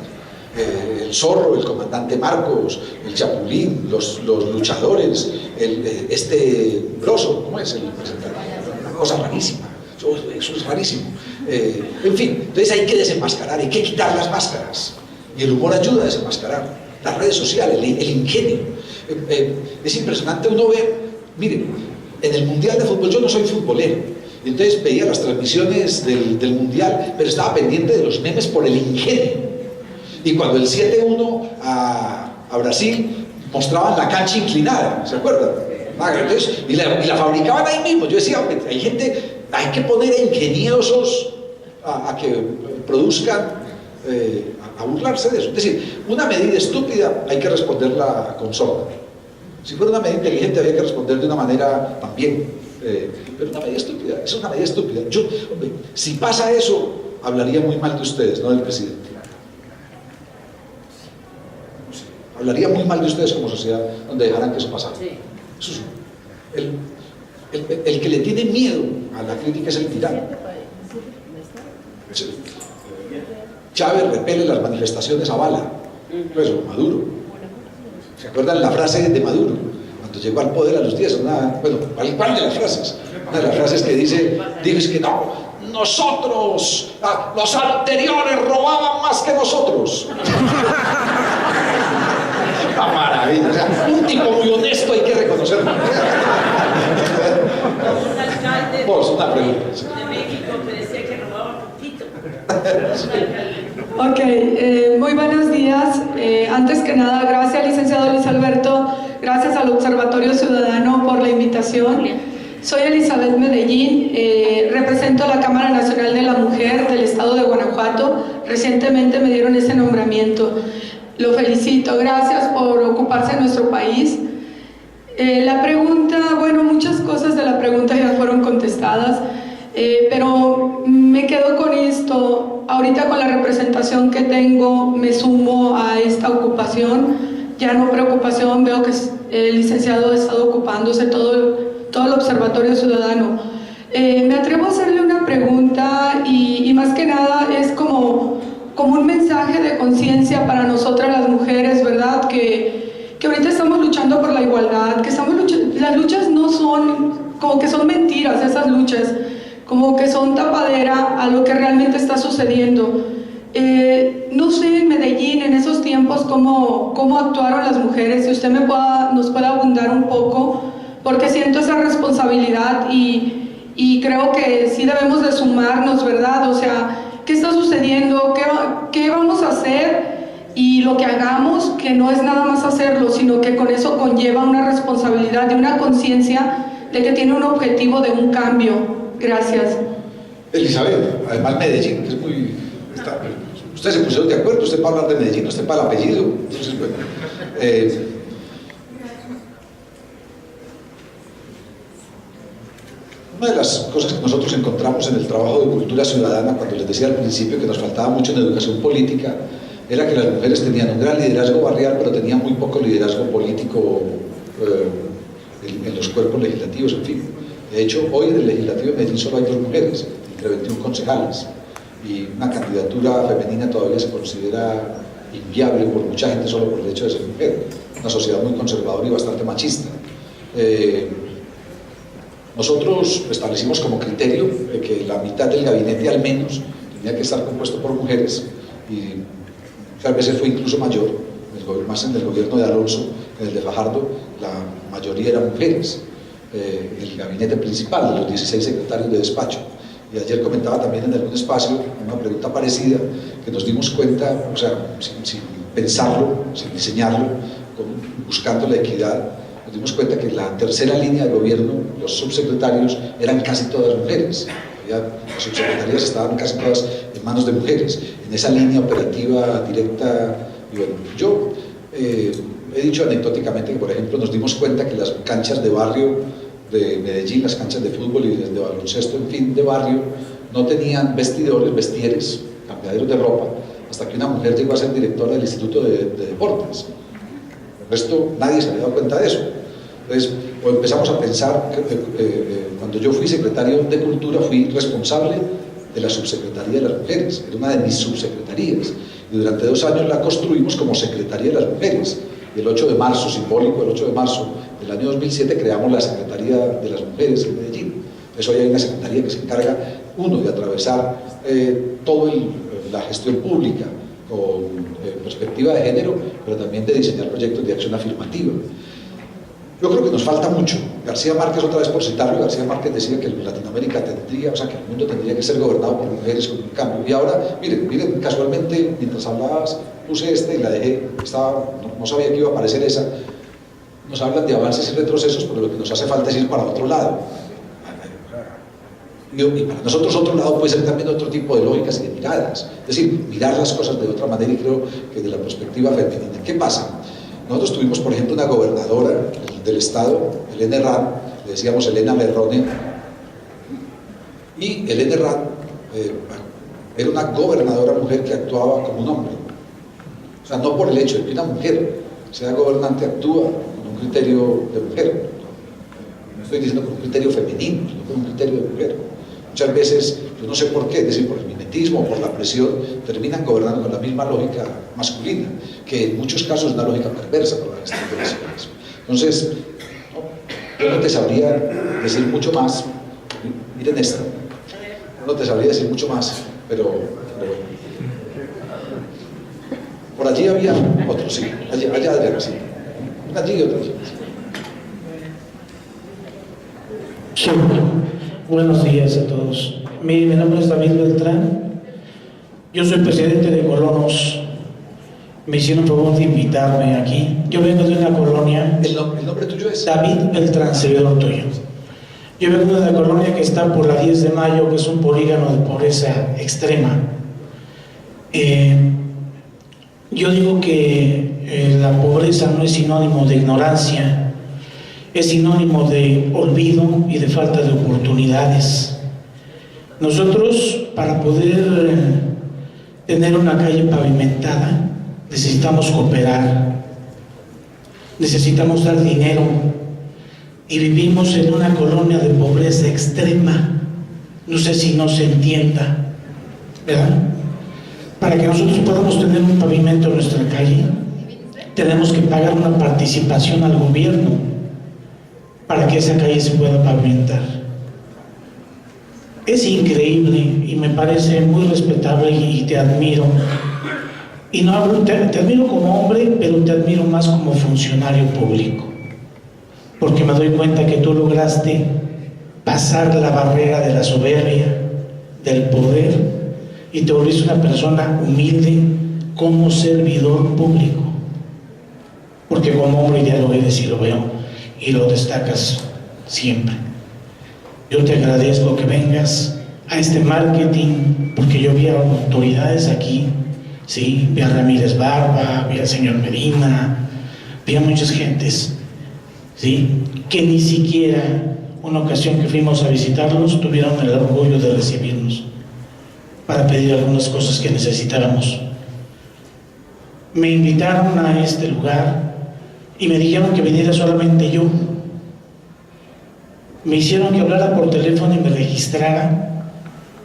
El Zorro, el comandante Marcos, el Chapulín, los luchadores, este Broso, ¿cómo es? Una cosa rarísima. Eso es rarísimo. En fin, entonces hay que desenmascarar, hay que quitar las máscaras. Y el humor ayuda a desenmascarar. Las redes sociales, el ingenio. Es impresionante uno ver, miren, en el Mundial de Fútbol, yo no soy futbolero, entonces veía las transmisiones del Mundial, pero estaba pendiente de los memes por el ingenio. Y cuando el 7-1 a Brasil mostraban la cancha inclinada, ¿se acuerdan? Entonces, y la fabricaban ahí mismo. Yo decía, hay gente, hay que poner ingeniosos a que produzcan, a burlarse de eso. Es decir, una medida estúpida hay que responderla con sorna. Si fuera una medida inteligente había que responder de una manera también. Pero una medida estúpida, es una medida estúpida. Hombre, si pasa eso, hablaría muy mal de ustedes, no del presidente. Hablaría muy mal de ustedes como sociedad donde dejaran que eso pasara. Eso es, el que le tiene miedo a la crítica es el tirano. Chávez repele las manifestaciones a bala. Pues Maduro. ¿Se acuerdan la frase de Maduro? Cuando llegó al poder a los 10, ¿cuál de las frases? Una de las frases que dice es que no, nosotros, los anteriores robaban más que nosotros. Una maravilla, o sea, un tipo muy honesto, hay que reconocerlo. Vos, una pregunta. De México que decía que robaba poquito. Ok, muy buenos días. Antes que nada, gracias licenciado Luis Alberto, gracias al Observatorio Ciudadano por la invitación. Soy Elizabeth Medellín, represento a la Cámara Nacional de la Mujer del Estado de Guanajuato. Recientemente me dieron ese nombramiento. Lo felicito, gracias por ocuparse de nuestro país. La pregunta, bueno, muchas cosas de la pregunta ya fueron contestadas, pero me quedo con esto. Ahorita con la representación que tengo me sumo a esta ocupación, ya no preocupación, veo que el licenciado ha estado ocupándose todo el Observatorio Ciudadano. Me atrevo a hacerle una pregunta y más que nada es como un mensaje de conciencia para nosotras las mujeres, ¿verdad? Que ahorita estamos luchando por la igualdad, que las luchas no son, como que son mentiras esas luchas, como que son tapadera a lo que realmente está sucediendo. No sé en Medellín en esos tiempos cómo actuaron las mujeres, si usted nos puede abundar un poco, porque siento esa responsabilidad y creo que sí debemos de sumarnos, ¿verdad? O sea, ¿qué está sucediendo? ¿Qué vamos a hacer? Y lo que hagamos, que no es nada más hacerlo, sino que con eso conlleva una responsabilidad y una conciencia de que tiene un objetivo de un cambio. Gracias. Elizabeth, además Medellín, que es muy... ustedes se pusieron de acuerdo, usted para hablar de Medellín, usted para el apellido. Entonces, bueno, una de las cosas que nosotros encontramos en el trabajo de cultura ciudadana, cuando les decía al principio que nos faltaba mucho en educación política, era que las mujeres tenían un gran liderazgo barrial, pero tenían muy poco liderazgo político en los cuerpos legislativos, en fin. De hecho, hoy en el legislativo de Medellín solo hay 2 mujeres, entre 21 concejales, y una candidatura femenina todavía se considera inviable por mucha gente solo por el hecho de ser mujer. Una sociedad muy conservadora y bastante machista. Nosotros establecimos como criterio que la mitad del gabinete al menos tenía que estar compuesto por mujeres, y a veces fue incluso mayor. En el más en el gobierno de Alonso, en el de Fajardo, la mayoría eran mujeres. El gabinete principal, de los 16 secretarios de despacho. Y ayer comentaba también en algún espacio una pregunta parecida, que nos dimos cuenta, o sea, sin pensarlo, sin diseñarlo, buscando la equidad, nos dimos cuenta que la tercera línea de gobierno, los subsecretarios, eran casi todas mujeres. Las subsecretarías estaban casi todas en manos de mujeres. En esa línea operativa directa, y bueno, yo he dicho anecdóticamente que, por ejemplo, nos dimos cuenta que las canchas de barrio de Medellín, las canchas de fútbol y de baloncesto, en fin, de barrio, no tenían vestidores, vestieres, cambiaderos de ropa, hasta que una mujer llegó a ser directora del Instituto de Deportes. El resto, nadie se había dado cuenta de eso. Entonces, o empezamos a pensar, cuando yo fui secretario de Cultura, fui responsable de la subsecretaría de las mujeres, era una de mis subsecretarías, y durante 2 años la construimos como Secretaría de las Mujeres. Y el 8 de marzo, simbólico, el 8 de marzo del año 2007, creamos la Secretaría de las Mujeres en Medellín. Eso hoy hay una secretaría que se encarga, uno, de atravesar toda la gestión pública con perspectiva de género, pero también de diseñar proyectos de acción afirmativa. Yo creo que nos falta mucho. García Márquez, otra vez por citarlo, García Márquez decía que Latinoamérica tendría, o sea, que el mundo tendría que ser gobernado por mujeres con un cambio. Y ahora, miren, casualmente, mientras hablabas, puse y la dejé, no sabía que iba a aparecer esa. Nos hablan de avances y retrocesos, pero lo que nos hace falta es ir para otro lado. Y para nosotros otro lado puede ser también otro tipo de lógicas y de miradas. Es decir, mirar las cosas de otra manera, y creo que de la perspectiva femenina. ¿Qué pasa? Nosotros tuvimos, por ejemplo, una gobernadora del estado, Elena Herrán, le decíamos Elena Lerrone, y Elena Herrán era una gobernadora mujer que actuaba como un hombre. O sea, no por el hecho de que una mujer sea gobernante actúa con un criterio de mujer. No estoy diciendo con un criterio femenino, sino con un criterio de mujer. Muchas veces, yo no sé por qué, es decir, por el mimetismo o por la presión, terminan gobernando con la misma lógica masculina, que en muchos casos es una lógica perversa por la gestión de las ciudades. Entonces, yo no te sabría decir mucho más. Miren esta. No te sabría decir mucho más, pero bueno. Por allí había otro, sí. Allá Adriana, sí. Allí y otro, sí. Sí. Buenos días a todos. Mi nombre es David Beltrán. Yo soy presidente de Colonos. Me hicieron favor de invitarme aquí. Yo vengo de una colonia. ¿El nombre tuyo es? David Beltrán, servidor tuyo. Yo vengo de una colonia que está por la 10 de Mayo, que es un polígono de pobreza extrema. Yo digo que la pobreza no es sinónimo de ignorancia, es sinónimo de olvido y de falta de oportunidades. Nosotros, para poder tener una calle pavimentada, necesitamos cooperar, necesitamos dar dinero, y vivimos en una colonia de pobreza extrema. No sé si no se entienda, ¿verdad? Para que nosotros podamos tener un pavimento en nuestra calle, tenemos que pagar una participación al gobierno para que esa calle se pueda pavimentar. Es increíble y me parece muy respetable y te admiro. Y no hablo, te admiro como hombre, pero te admiro más como funcionario público, porque me doy cuenta que tú lograste pasar la barrera de la soberbia, del poder, y te volviste una persona humilde como servidor público, porque como hombre ya lo eres y lo veo y lo destacas siempre. Yo te agradezco que vengas a este marketing, porque yo vi a autoridades aquí, sí, vi a Ramírez Barba, vi al señor Medina, vi a muchas gentes, sí, que ni siquiera una ocasión que fuimos a visitarlos tuvieron el orgullo de recibirnos para pedir algunas cosas que necesitábamos. Me invitaron a este lugar y me dijeron que viniera solamente yo. Me hicieron que hablara por teléfono y me registrara,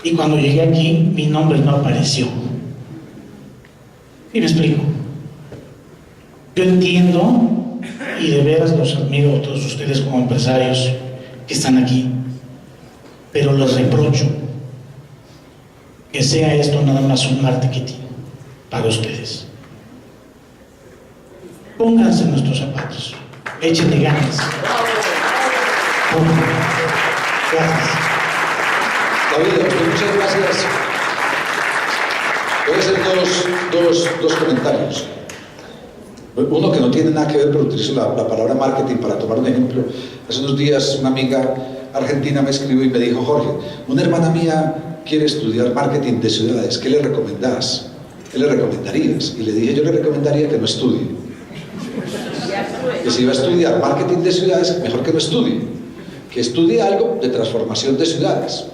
y cuando llegué aquí mi nombre no apareció. Y me explico. Yo entiendo, y de veras los admiro a todos ustedes como empresarios que están aquí, pero les reprocho que sea esto nada más un marketing para ustedes. pónganse en nuestros zapatos, échenle ganas. Gracias. David, muchas gracias. Voy a hacer dos comentarios. Uno que no tiene nada que ver, pero utilizo la palabra marketing para tomar un ejemplo. Hace unos días una amiga argentina me escribió y me dijo: Jorge, una hermana mía quiere estudiar marketing de ciudades, ¿qué le recomendás? ¿Qué le recomendarías? Y le dije: yo le recomendaría que no estudie. Que si va a estudiar marketing de ciudades, mejor que no estudie. Que estudie algo de transformación de ciudades.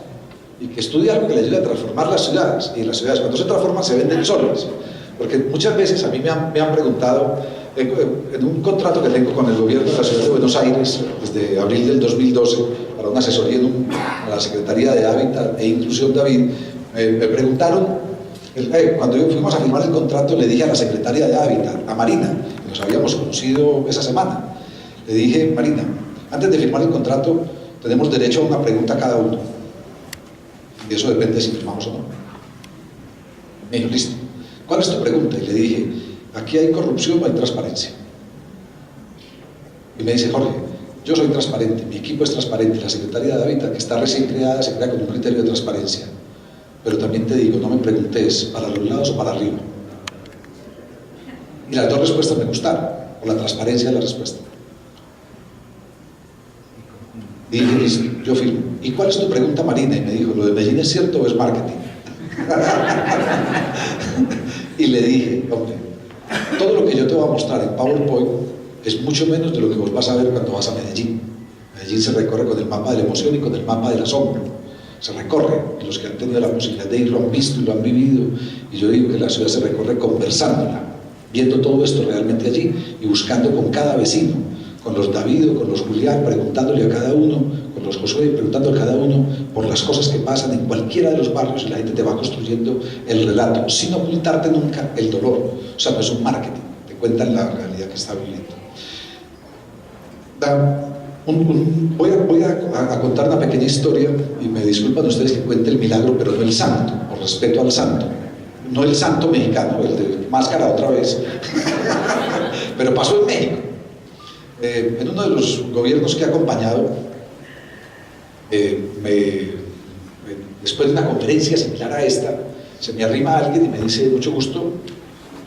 Y que estudie algo que le ayude a transformar las ciudades. Y las ciudades, cuando se transforman, se venden solas. Porque muchas veces a mí me han preguntado, en un contrato que tengo con el gobierno de la ciudad de Buenos Aires, desde abril del 2012, para una asesoría a la Secretaría de Hábitat e Inclusión, David, me preguntaron, cuando fuimos a firmar el contrato, le dije a la secretaria de Hábitat, a Marina, que nos habíamos conocido esa semana, le dije: Marina, antes de firmar el contrato, tenemos derecho a una pregunta cada uno. Y eso depende de si firmamos o no. Me dijo: listo. ¿Cuál es tu pregunta? Y le dije: aquí hay corrupción o hay transparencia. Y me dice: Jorge, yo soy transparente, mi equipo es transparente, la Secretaría de Hábitat, que está recién creada, se crea con un criterio de transparencia. Pero también te digo, no me preguntes para los lados o para arriba. Y las dos respuestas me gustaron, por la transparencia de la respuesta. Y dije: listo, yo firmo. ¿Y cuál es tu pregunta, Marina? Y me dijo: ¿lo de Medellín es cierto o es marketing? Y le dije: hombre, todo lo que yo te voy a mostrar en PowerPoint es mucho menos de lo que vos vas a ver cuando vas a Medellín. Medellín se recorre con el mapa de la emoción y con el mapa del asombro. Se recorre, y los que han tenido la posibilidad de ir lo han visto y lo han vivido. Y yo digo que la ciudad se recorre conversándola, viendo todo esto realmente allí y buscando con cada vecino, con los David, con los Julián, preguntándole a cada uno, con los Josué, preguntando a cada uno por las cosas que pasan en cualquiera de los barrios, y la gente te va construyendo el relato, sin ocultarte nunca el dolor. O sea, no es un marketing, te cuentan la realidad que está viviendo. Voy a contar una pequeña historia, y me disculpan ustedes que cuente el milagro, pero no el santo, por respeto al santo. No el santo mexicano, el de máscara otra vez, pero pasó en México. En uno de los gobiernos que he acompañado, después de una conferencia similar a esta, se me arrima alguien y me dice: mucho gusto,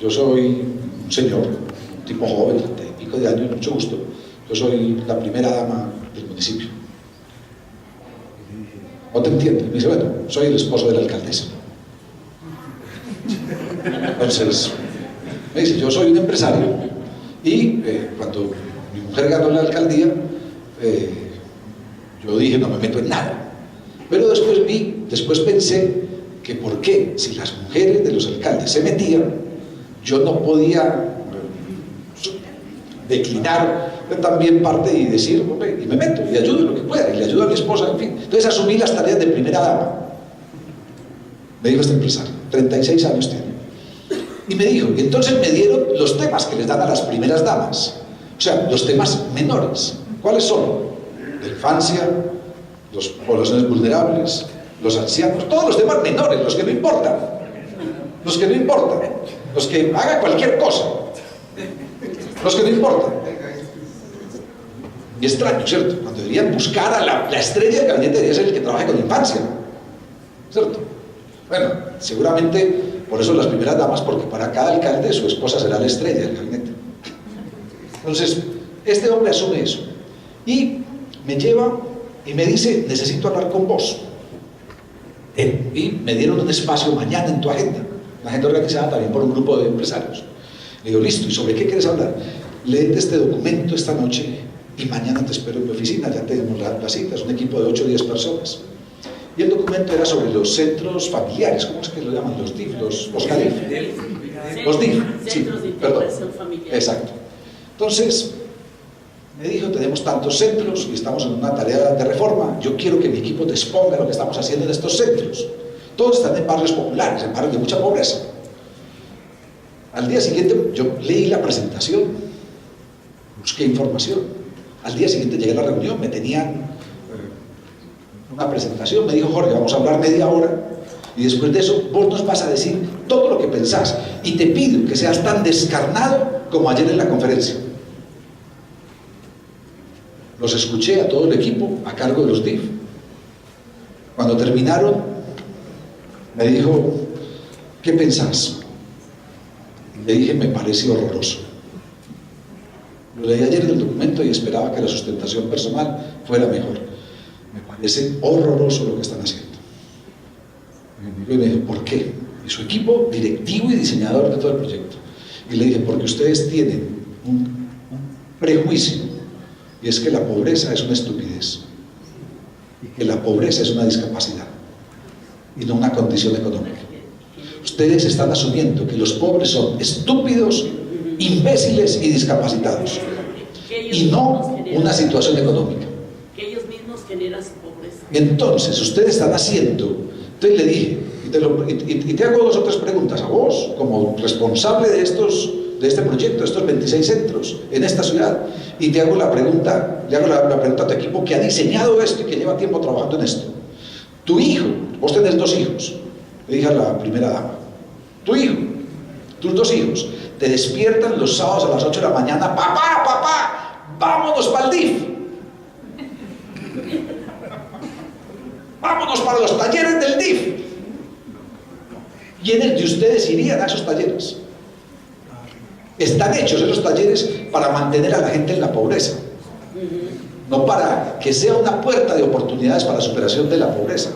yo soy un señor, un tipo joven, 30 y pico de años, mucho gusto, yo soy la primera dama del municipio. No te entiendo. Me dice: bueno, soy el esposo de la alcaldesa. Entonces, me dice: yo soy un empresario y cuando mi mujer ganó la alcaldía, yo dije: no me meto en nada. Pero después pensé que por qué, si las mujeres de los alcaldes se metían, yo no podía declinar también parte y decir: hombre, y me meto, y ayudo en lo que pueda, y le ayudo a mi esposa, en fin. Entonces asumí las tareas de primera dama. Me dijo este empresario, 36 años tiene. Y me dijo, y entonces me dieron los temas que les dan a las primeras damas. O sea, los temas menores. ¿Cuáles son? La infancia, los poblaciones vulnerables, los ancianos, todos los temas menores, los que no importan. Los que no importan. Los que hagan cualquier cosa. Los que no importan. Y extraño, ¿cierto? Cuando deberían buscar a la estrella del gabinete, debería ser el que trabaje con infancia, ¿cierto? Bueno, seguramente por eso las primeras damas, porque para cada alcalde su esposa será la estrella del gabinete. Entonces, este hombre asume eso y me lleva y me dice: necesito hablar con vos. Y me dieron un espacio mañana en tu agenda, una agenda organizada también por un grupo de empresarios. Le digo: listo, ¿y sobre qué quieres hablar? Léete este documento esta noche y mañana te espero en mi oficina, ya tenemos la cita, es un equipo de 8 o 10 personas. Y el documento era sobre los centros familiares, ¿cómo es que lo llaman? Los DIF, los CADIF. Los DIF, sí, perdón. Exacto. Entonces, me dijo: tenemos tantos centros y estamos en una tarea de reforma, yo quiero que mi equipo te exponga lo que estamos haciendo en estos centros. Todos están en barrios populares, en barrios de mucha pobreza. Al día siguiente yo leí la presentación, busqué información. Al día siguiente llegué a la reunión, me tenían una presentación, me dijo: Jorge, vamos a hablar media hora y después de eso vos nos vas a decir todo lo que pensás, y te pido que seas tan descarnado como ayer en la conferencia. Los escuché a todo el equipo a cargo de los DIF. Cuando terminaron, me dijo, ¿qué pensás? Y le dije, me parece horroroso. Lo leí ayer en el documento y esperaba que la sustentación personal fuera mejor. Me parece horroroso lo que están haciendo. Y le dije, ¿por qué? Y su equipo directivo y diseñador de todo el proyecto. Y le dije, porque ustedes tienen un prejuicio, y es que la pobreza es una estupidez, y que la pobreza es una discapacidad, y no una condición económica. Ustedes están asumiendo que los pobres son estúpidos, imbéciles y discapacitados, y no una situación económica. Que ellos mismos generan su pobreza. Y entonces, ustedes están haciendo, entonces le dije, y te hago 2 o 3 preguntas a vos, como responsable de este proyecto, de estos 26 centros en esta ciudad, y te hago la pregunta, le hago la pregunta a tu equipo que ha diseñado esto y que lleva tiempo trabajando en esto. Tu hijo, vos tenés 2 hijos, le dije a la primera dama, tu hijo, tus 2 hijos, te despiertan los sábados a las 8 de la mañana, papá, vámonos para el DIF. Vámonos para los talleres del DIF. ¿Quiénes de ustedes irían a esos talleres? Están hechos esos talleres para mantener a la gente en la pobreza, no para que sea una puerta de oportunidades para la superación de la pobreza.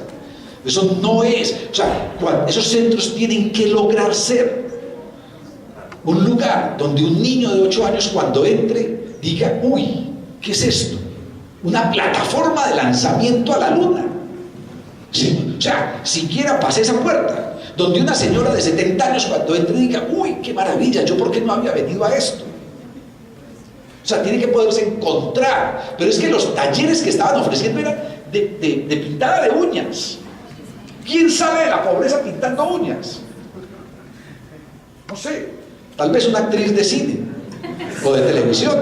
Eso no es, o sea, esos centros tienen que lograr ser un lugar donde un niño de 8 años cuando entre diga, uy, ¿qué es esto? Una plataforma de lanzamiento a la luna. Sí, o sea, siquiera pase esa puerta, donde una señora de 70 años cuando entre diga, uy, qué maravilla, yo por qué no había venido a esto. O sea, tiene que poderse encontrar. Pero es que los talleres que estaban ofreciendo eran de pintada de uñas. ¿Quién sale de la pobreza pintando uñas? No sé, tal vez una actriz de cine o de televisión.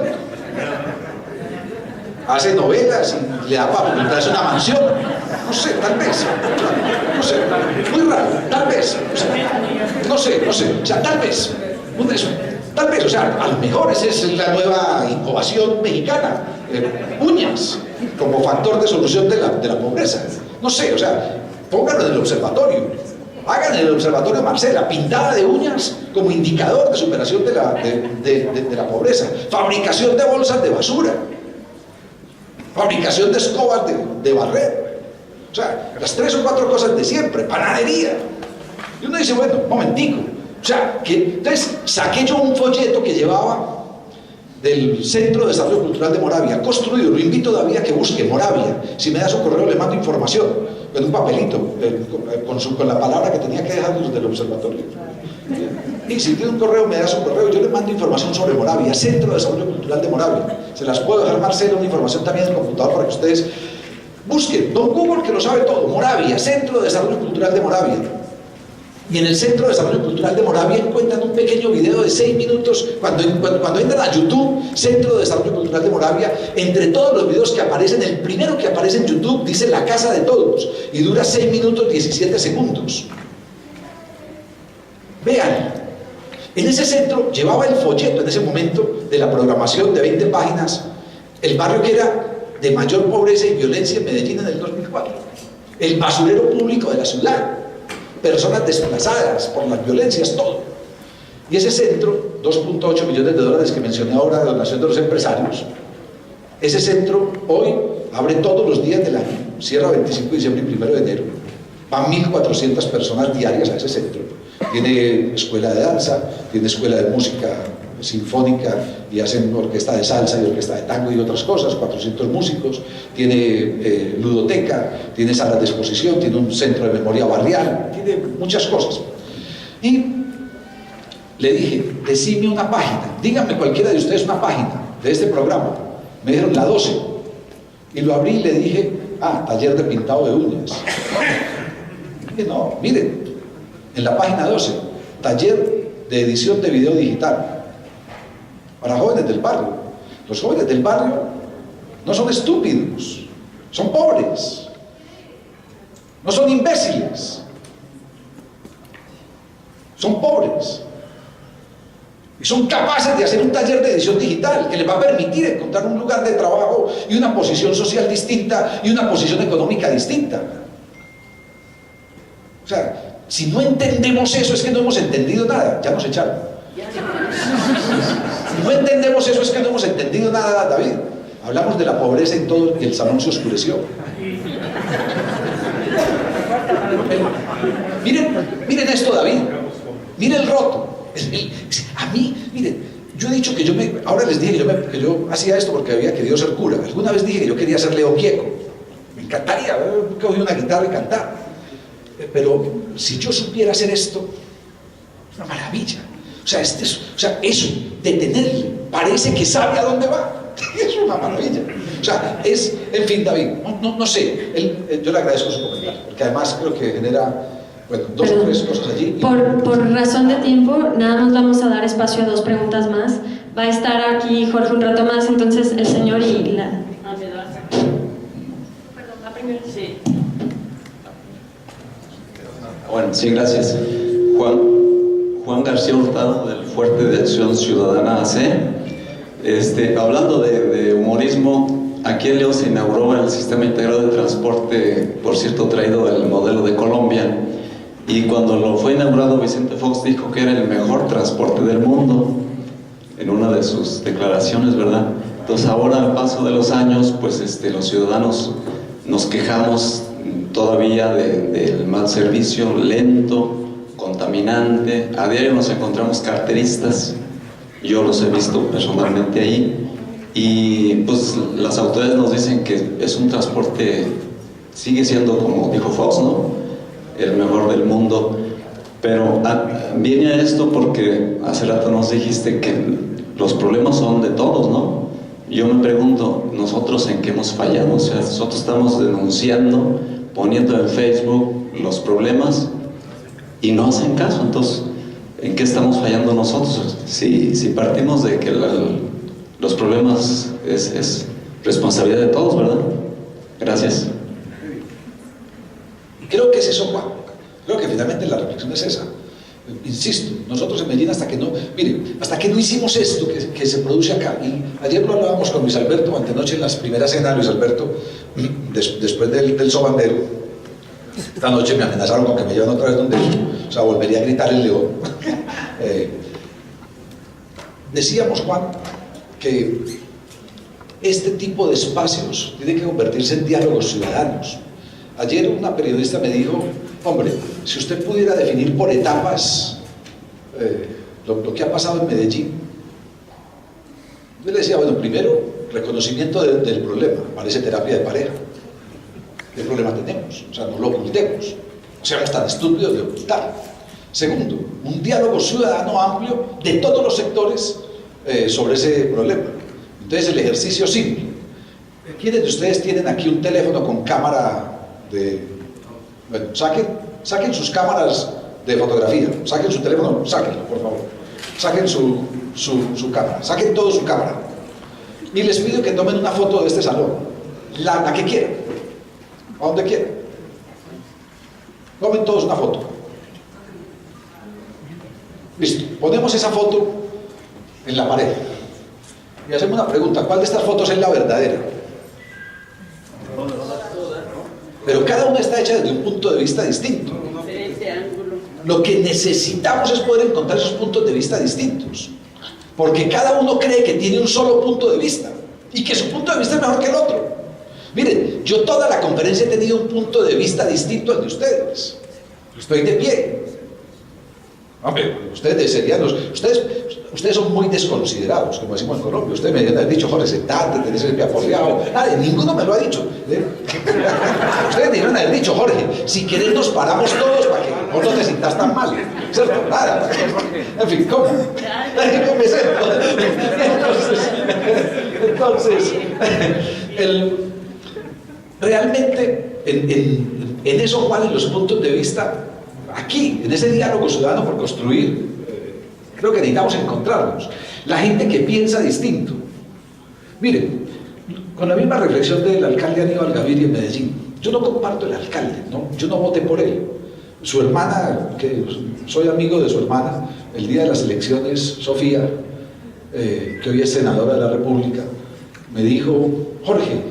Hace novelas y le da para comprarse una mansión. No sé, tal vez. No sé, muy raro, tal vez. O sea, no sé. O sea, tal vez. Tal vez, o sea, a lo mejor esa es la nueva innovación mexicana. Uñas, como factor de solución de la pobreza. No sé, o sea, pónganlo en el observatorio. Hagan en el observatorio Marcela, pintada de uñas como indicador de superación de la pobreza. Fabricación de bolsas de basura. Fabricación de escobas de barrer. O sea, las 3 o 4 cosas de siempre. Panadería. Y uno dice, bueno, momentico. O sea, entonces saqué yo un folleto que llevaba del Centro de Desarrollo Cultural de Moravia, construido. Lo invito todavía a que busque Moravia. Si me da su correo le mando información, en un papelito, con la palabra que tenía que dejar del observatorio. Y si tiene un correo, me da su correo, yo le mando información sobre Moravia, Centro de Desarrollo Cultural de Moravia. Se las puedo dejar, Marcelo, una información también en el computador para que ustedes busquen. Don Google, que lo sabe todo. Moravia, Centro de Desarrollo Cultural de Moravia. Y en el Centro de Desarrollo Cultural de Moravia encuentran un pequeño video de 6 minutos. Cuando entran a YouTube, Centro de Desarrollo Cultural de Moravia, entre todos los videos que aparecen, el primero que aparece en YouTube dice La Casa de Todos y dura 6 minutos 17 segundos. Vean, en ese centro llevaba el folleto en ese momento de la programación de 20 páginas, el barrio que era de mayor pobreza y violencia en Medellín en el 2004, el basurero público de la ciudad, personas desplazadas por las violencias, todo. Y ese centro, 2.8 millones de dólares que mencioné ahora de donación de los empresarios, ese centro hoy abre todos los días del año, cierra 25 de diciembre y 1 de enero. Van 1.400 personas diarias a ese centro. Tiene escuela de danza, tiene escuela de música sinfónica y hacen orquesta de salsa y orquesta de tango y otras cosas, 400 músicos, tiene ludoteca, tiene salas de exposición, tiene un centro de memoria barrial, tiene muchas cosas. Y le dije, decime una página, díganme cualquiera de ustedes una página de este programa. Me dijeron la 12 y lo abrí y le dije, taller de pintado de uñas. Y dije, no, miren, en la página 12, taller de edición de video digital para jóvenes del barrio. Los jóvenes del barrio no son estúpidos, son pobres, no son imbéciles, son pobres. y son capaces de hacer un taller de edición digital que les va a permitir encontrar un lugar de trabajo y una posición social distinta y una posición económica distinta. O sea, si no entendemos eso es que no hemos entendido nada. Ya nos echaron. Si no entendemos eso es que no hemos entendido nada, David. Hablamos de la pobreza y todo, y el salón se oscureció. Miren esto, David. Miren el roto. A mí, miren, yo he dicho que ahora les dije que yo hacía esto porque había querido ser cura. Alguna vez dije que yo quería ser Leo Gieco. Me encantaría coger una guitarra y cantar. Pero si yo supiera hacer esto, es una maravilla. O sea, eso de tenerle, parece que sabe a dónde va. Es una maravilla. O sea, en fin, David, no sé, yo le agradezco su comentario, porque además creo que genera, bueno, dos o tres cosas allí. Por razón de tiempo, nada más vamos a dar espacio a 2 preguntas más. Va a estar aquí Jorge un rato más, entonces el señor y la... Perdón, la primera. Sí. Bueno, sí, gracias. Juan García Hurtado, del Fuerte de Acción Ciudadana AC. Hablando de humorismo, aquí en León se inauguró el Sistema Integrado de Transporte, por cierto, traído del modelo de Colombia. Y cuando lo fue inaugurado, Vicente Fox dijo que era el mejor transporte del mundo, en una de sus declaraciones, ¿verdad? Entonces ahora, al paso de los años, pues los ciudadanos nos quejamos todavía del mal servicio, lento, contaminante. A diario nos encontramos carteristas, yo los he visto personalmente ahí, y pues las autoridades nos dicen que es un transporte, sigue siendo, como dijo Fox, ¿no?, el mejor del mundo. Pero viene a esto porque hace rato nos dijiste que los problemas son de todos, ¿no? Yo me pregunto, ¿nosotros en qué hemos fallado? O sea, nosotros estamos denunciando, poniendo en Facebook los problemas y no hacen caso. Entonces, ¿en qué estamos fallando nosotros? Si partimos de que los problemas es responsabilidad de todos, ¿verdad? Gracias. Creo que es eso, Juan. Creo que finalmente la reflexión es esa. Insisto, nosotros en Medellín hasta que no hicimos esto que se produce acá, y ayer lo hablábamos con Luis Alberto, antenoche en las primeras cenas de Luis Alberto, después del sobandero, esta noche me amenazaron con que me llevan otra vez donde ellos, o sea, volvería a gritar el león. Decíamos, Juan, que este tipo de espacios tiene que convertirse en diálogos ciudadanos. Ayer una periodista me dijo, hombre, si usted pudiera definir por etapas lo que ha pasado en Medellín. Yo le decía, bueno, primero, reconocimiento del problema, parece terapia de pareja. ¿Qué problema tenemos? O sea, no lo ocultemos, no seamos tan estúpidos de ocultar. Segundo, un diálogo ciudadano amplio de todos los sectores sobre ese problema. Entonces, el ejercicio simple. ¿Quiénes de ustedes tienen aquí un teléfono con cámara bueno, saquen sus cámaras de fotografía, saquen su teléfono, sáquenlo, por favor, saquen su cámara, saquen todo su cámara y les pido que tomen una foto de este salón, la que quieran, a donde quieran, tomen todos una foto. Listo, ponemos esa foto en la pared y hacemos una pregunta: ¿cuál de estas fotos es la verdadera? Pero cada una está hecha desde un punto de vista distinto. Lo que necesitamos es poder encontrar esos puntos de vista distintos, porque cada uno cree que tiene un solo punto de vista y que su punto de vista es mejor que el otro. Miren, yo toda la conferencia he tenido un punto de vista distinto al de ustedes. Estoy de pie. Hombre, ustedes son muy desconsiderados, como decimos en Colombia. Ustedes me han dicho, Jorge, sentate, tenés el pie apoyado. Nadie, ninguno me lo ha dicho. Ustedes me debieron haber dicho, Jorge, si querés nos paramos todos para que vos no te sientas tan mal. ¿Cierto? Nada. En fin, ¿cómo? Entonces, realmente, en eso, Juan, en los puntos de vista, aquí, en ese diálogo ciudadano por construir, creo que necesitamos encontrarnos. La gente que piensa distinto. Miren, con la misma reflexión del alcalde Aníbal Gaviria en Medellín, yo no comparto el alcalde, ¿no? Yo no voté por él. Su hermana, que soy amigo de su hermana, el día de las elecciones, Sofía, que hoy es senadora de la República, me dijo: Jorge,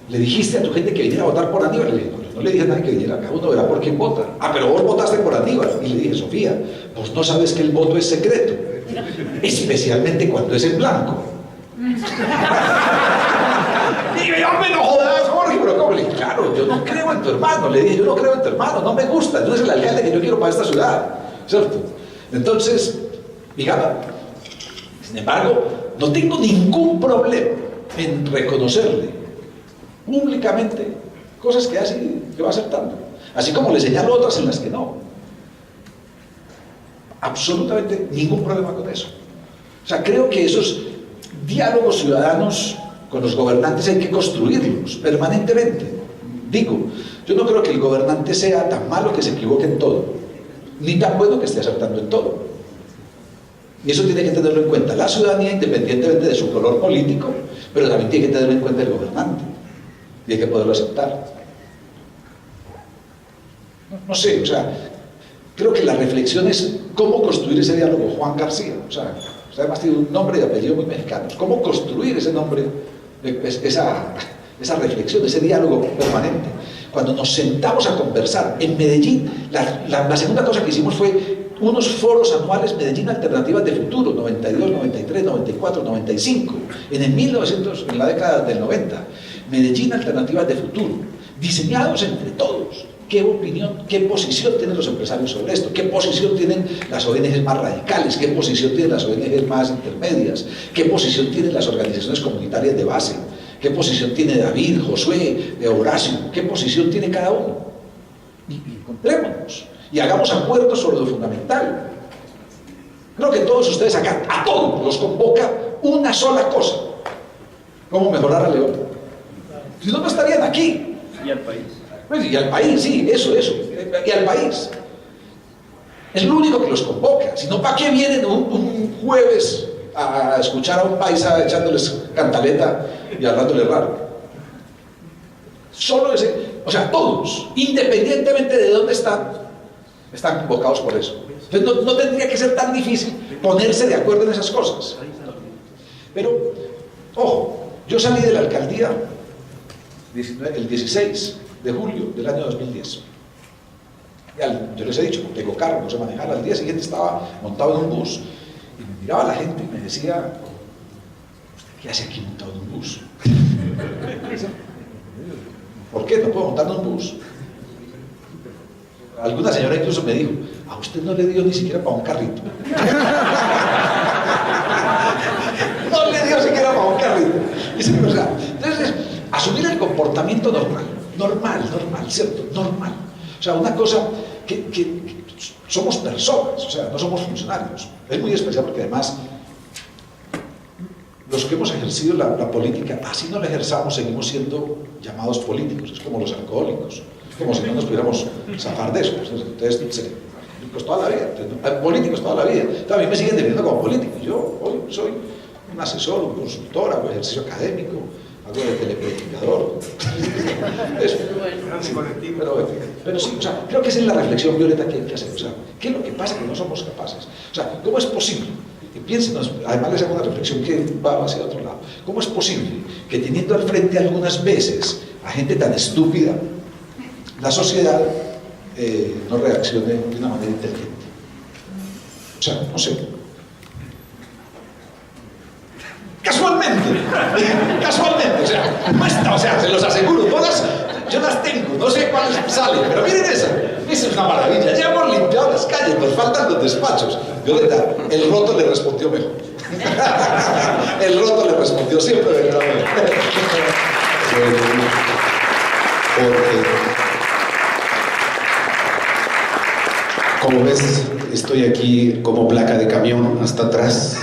¿le dijiste a tu gente que viniera a votar por Aníbal? Le dije: no le dije a nadie que viniera, cada uno verá por quién vota. Ah, pero vos votaste por Aníbal. Y le dije: Sofía, vos no sabes que el voto es secreto, especialmente cuando es en blanco. Y yo: me no jodas, Jorge, pero ¿cómo? Le dije: claro, yo no creo en tu hermano. Le dije: yo no creo en tu hermano, no me gusta, no es el alcalde que yo quiero para esta ciudad, ¿cierto? Entonces, digamos, sin embargo, no tengo ningún problema en reconocerle públicamente cosas que hace, que va acertando, así como le señalo otras en las que no. Absolutamente ningún problema con eso. O sea, creo que esos diálogos ciudadanos con los gobernantes hay que construirlos permanentemente. Digo, yo no creo que el gobernante sea tan malo que se equivoque en todo, ni tan bueno que esté acertando en todo. Y eso tiene que tenerlo en cuenta la ciudadanía, independientemente de su color político, pero también tiene que tenerlo en cuenta el gobernante. Y hay que poderlo aceptar. No sé, o sea, creo que la reflexión es cómo construir ese diálogo. Juan García, o sea, además tiene un nombre y apellido muy mexicanos. ¿Cómo construir ese nombre, esa reflexión, ese diálogo permanente? Cuando nos sentamos a conversar en Medellín, la segunda cosa que hicimos fue unos foros anuales Medellín Alternativas de Futuro, 92, 93, 94, 95, en la década del 90. Medellín Alternativas de Futuro, diseñados entre todos. ¿Qué opinión, qué posición tienen los empresarios sobre esto? ¿Qué posición tienen las ONGs más radicales? ¿Qué posición tienen las ONGs más intermedias? ¿Qué posición tienen las organizaciones comunitarias de base? ¿Qué posición tiene David, Josué, Horacio? ¿Qué posición tiene cada uno? Y encontrémonos y hagamos acuerdos sobre lo fundamental. Creo que todos ustedes acá, a todos los convoca una sola cosa: cómo mejorar a León. Si no, no estarían aquí. Y al país. Pues, y al país, sí, eso, y al país. Es lo único que los convoca. Si no, ¿para qué vienen un jueves a escuchar a un paisa echándoles cantaleta y hablándole raro? Solo ese, o sea, todos, independientemente de dónde están convocados por eso. Entonces no tendría que ser tan difícil ponerse de acuerdo en esas cosas. Pero, ojo, yo salí de la alcaldía el 16 de julio del año 2010. Yo les he dicho, no tengo carro, no sé manejar. Al día siguiente estaba montado en un bus y me miraba la gente y me decía: ¿qué hace aquí montado en un bus? ¿Por qué no puedo montar en un bus? Alguna señora incluso me dijo: a usted no le dio ni siquiera para un carrito. No le dio siquiera para un carrito. O sea, entonces, asumir el comportamiento normal, ¿cierto? Normal. O sea, una cosa que somos personas, o sea, no somos funcionarios. Es muy especial porque además los que hemos ejercido la política, así no la ejerzamos, seguimos siendo llamados políticos. Es como los alcohólicos, como si no nos pudiéramos zafar de eso. Ustedes políticos toda la vida, políticos toda la vida. También me siguen definiendo como político. Yo hoy soy un asesor, un consultor, hago ejercicio académico, hago de telepredicador. Eso. Pero sí, o sea, creo que esa es la reflexión, Violeta, que hay que hacer. O sea, ¿qué es lo que pasa que no somos capaces? O sea, ¿cómo es posible? Y piensen, además les hago una reflexión que va hacia otro lado. ¿Cómo es posible que teniendo al frente algunas veces a gente tan estúpida, la sociedad no reaccione de una manera inteligente? O sea, no sé. Casualmente, o sea, se los aseguro, todas, yo las tengo, no sé cuáles salen, pero miren esa es una maravilla. Ya hemos limpiado las calles, nos faltan los despachos. Violeta, el roto le respondió mejor. El roto le respondió siempre mejor. Como ves, estoy aquí como placa de camión hasta atrás.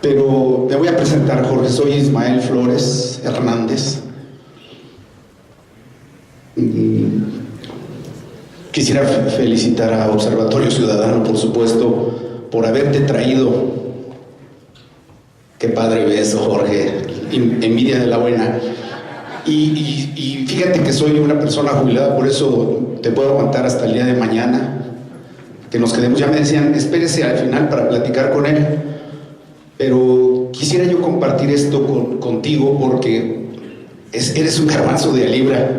Pero me voy a presentar, Jorge. Soy Ismael Flores Hernández. Quisiera felicitar a Observatorio Ciudadano, por supuesto, por haberte traído. Qué padre beso, Jorge. Envidia de la buena. Y fíjate que soy una persona jubilada, por eso te puedo aguantar hasta el día de mañana, que nos quedemos. Ya me decían, espérese al final para platicar con él, pero quisiera yo compartir esto contigo porque eres un garbanzo de libra,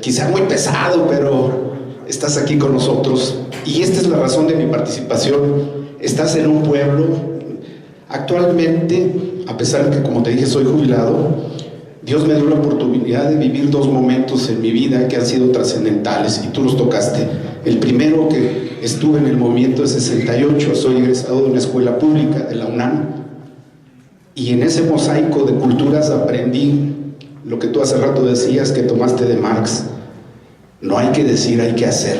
quizá muy pesado, pero estás aquí con nosotros y esta es la razón de mi participación. Estás en un pueblo, actualmente, a pesar de que, como te dije, soy jubilado, Dios me dio la oportunidad de vivir 2 momentos en mi vida que han sido trascendentales y tú los tocaste. El primero, que estuve en el movimiento de 68, soy egresado de una escuela pública de la UNAM y en ese mosaico de culturas aprendí lo que tú hace rato decías que tomaste de Marx: no hay que decir, hay que hacer.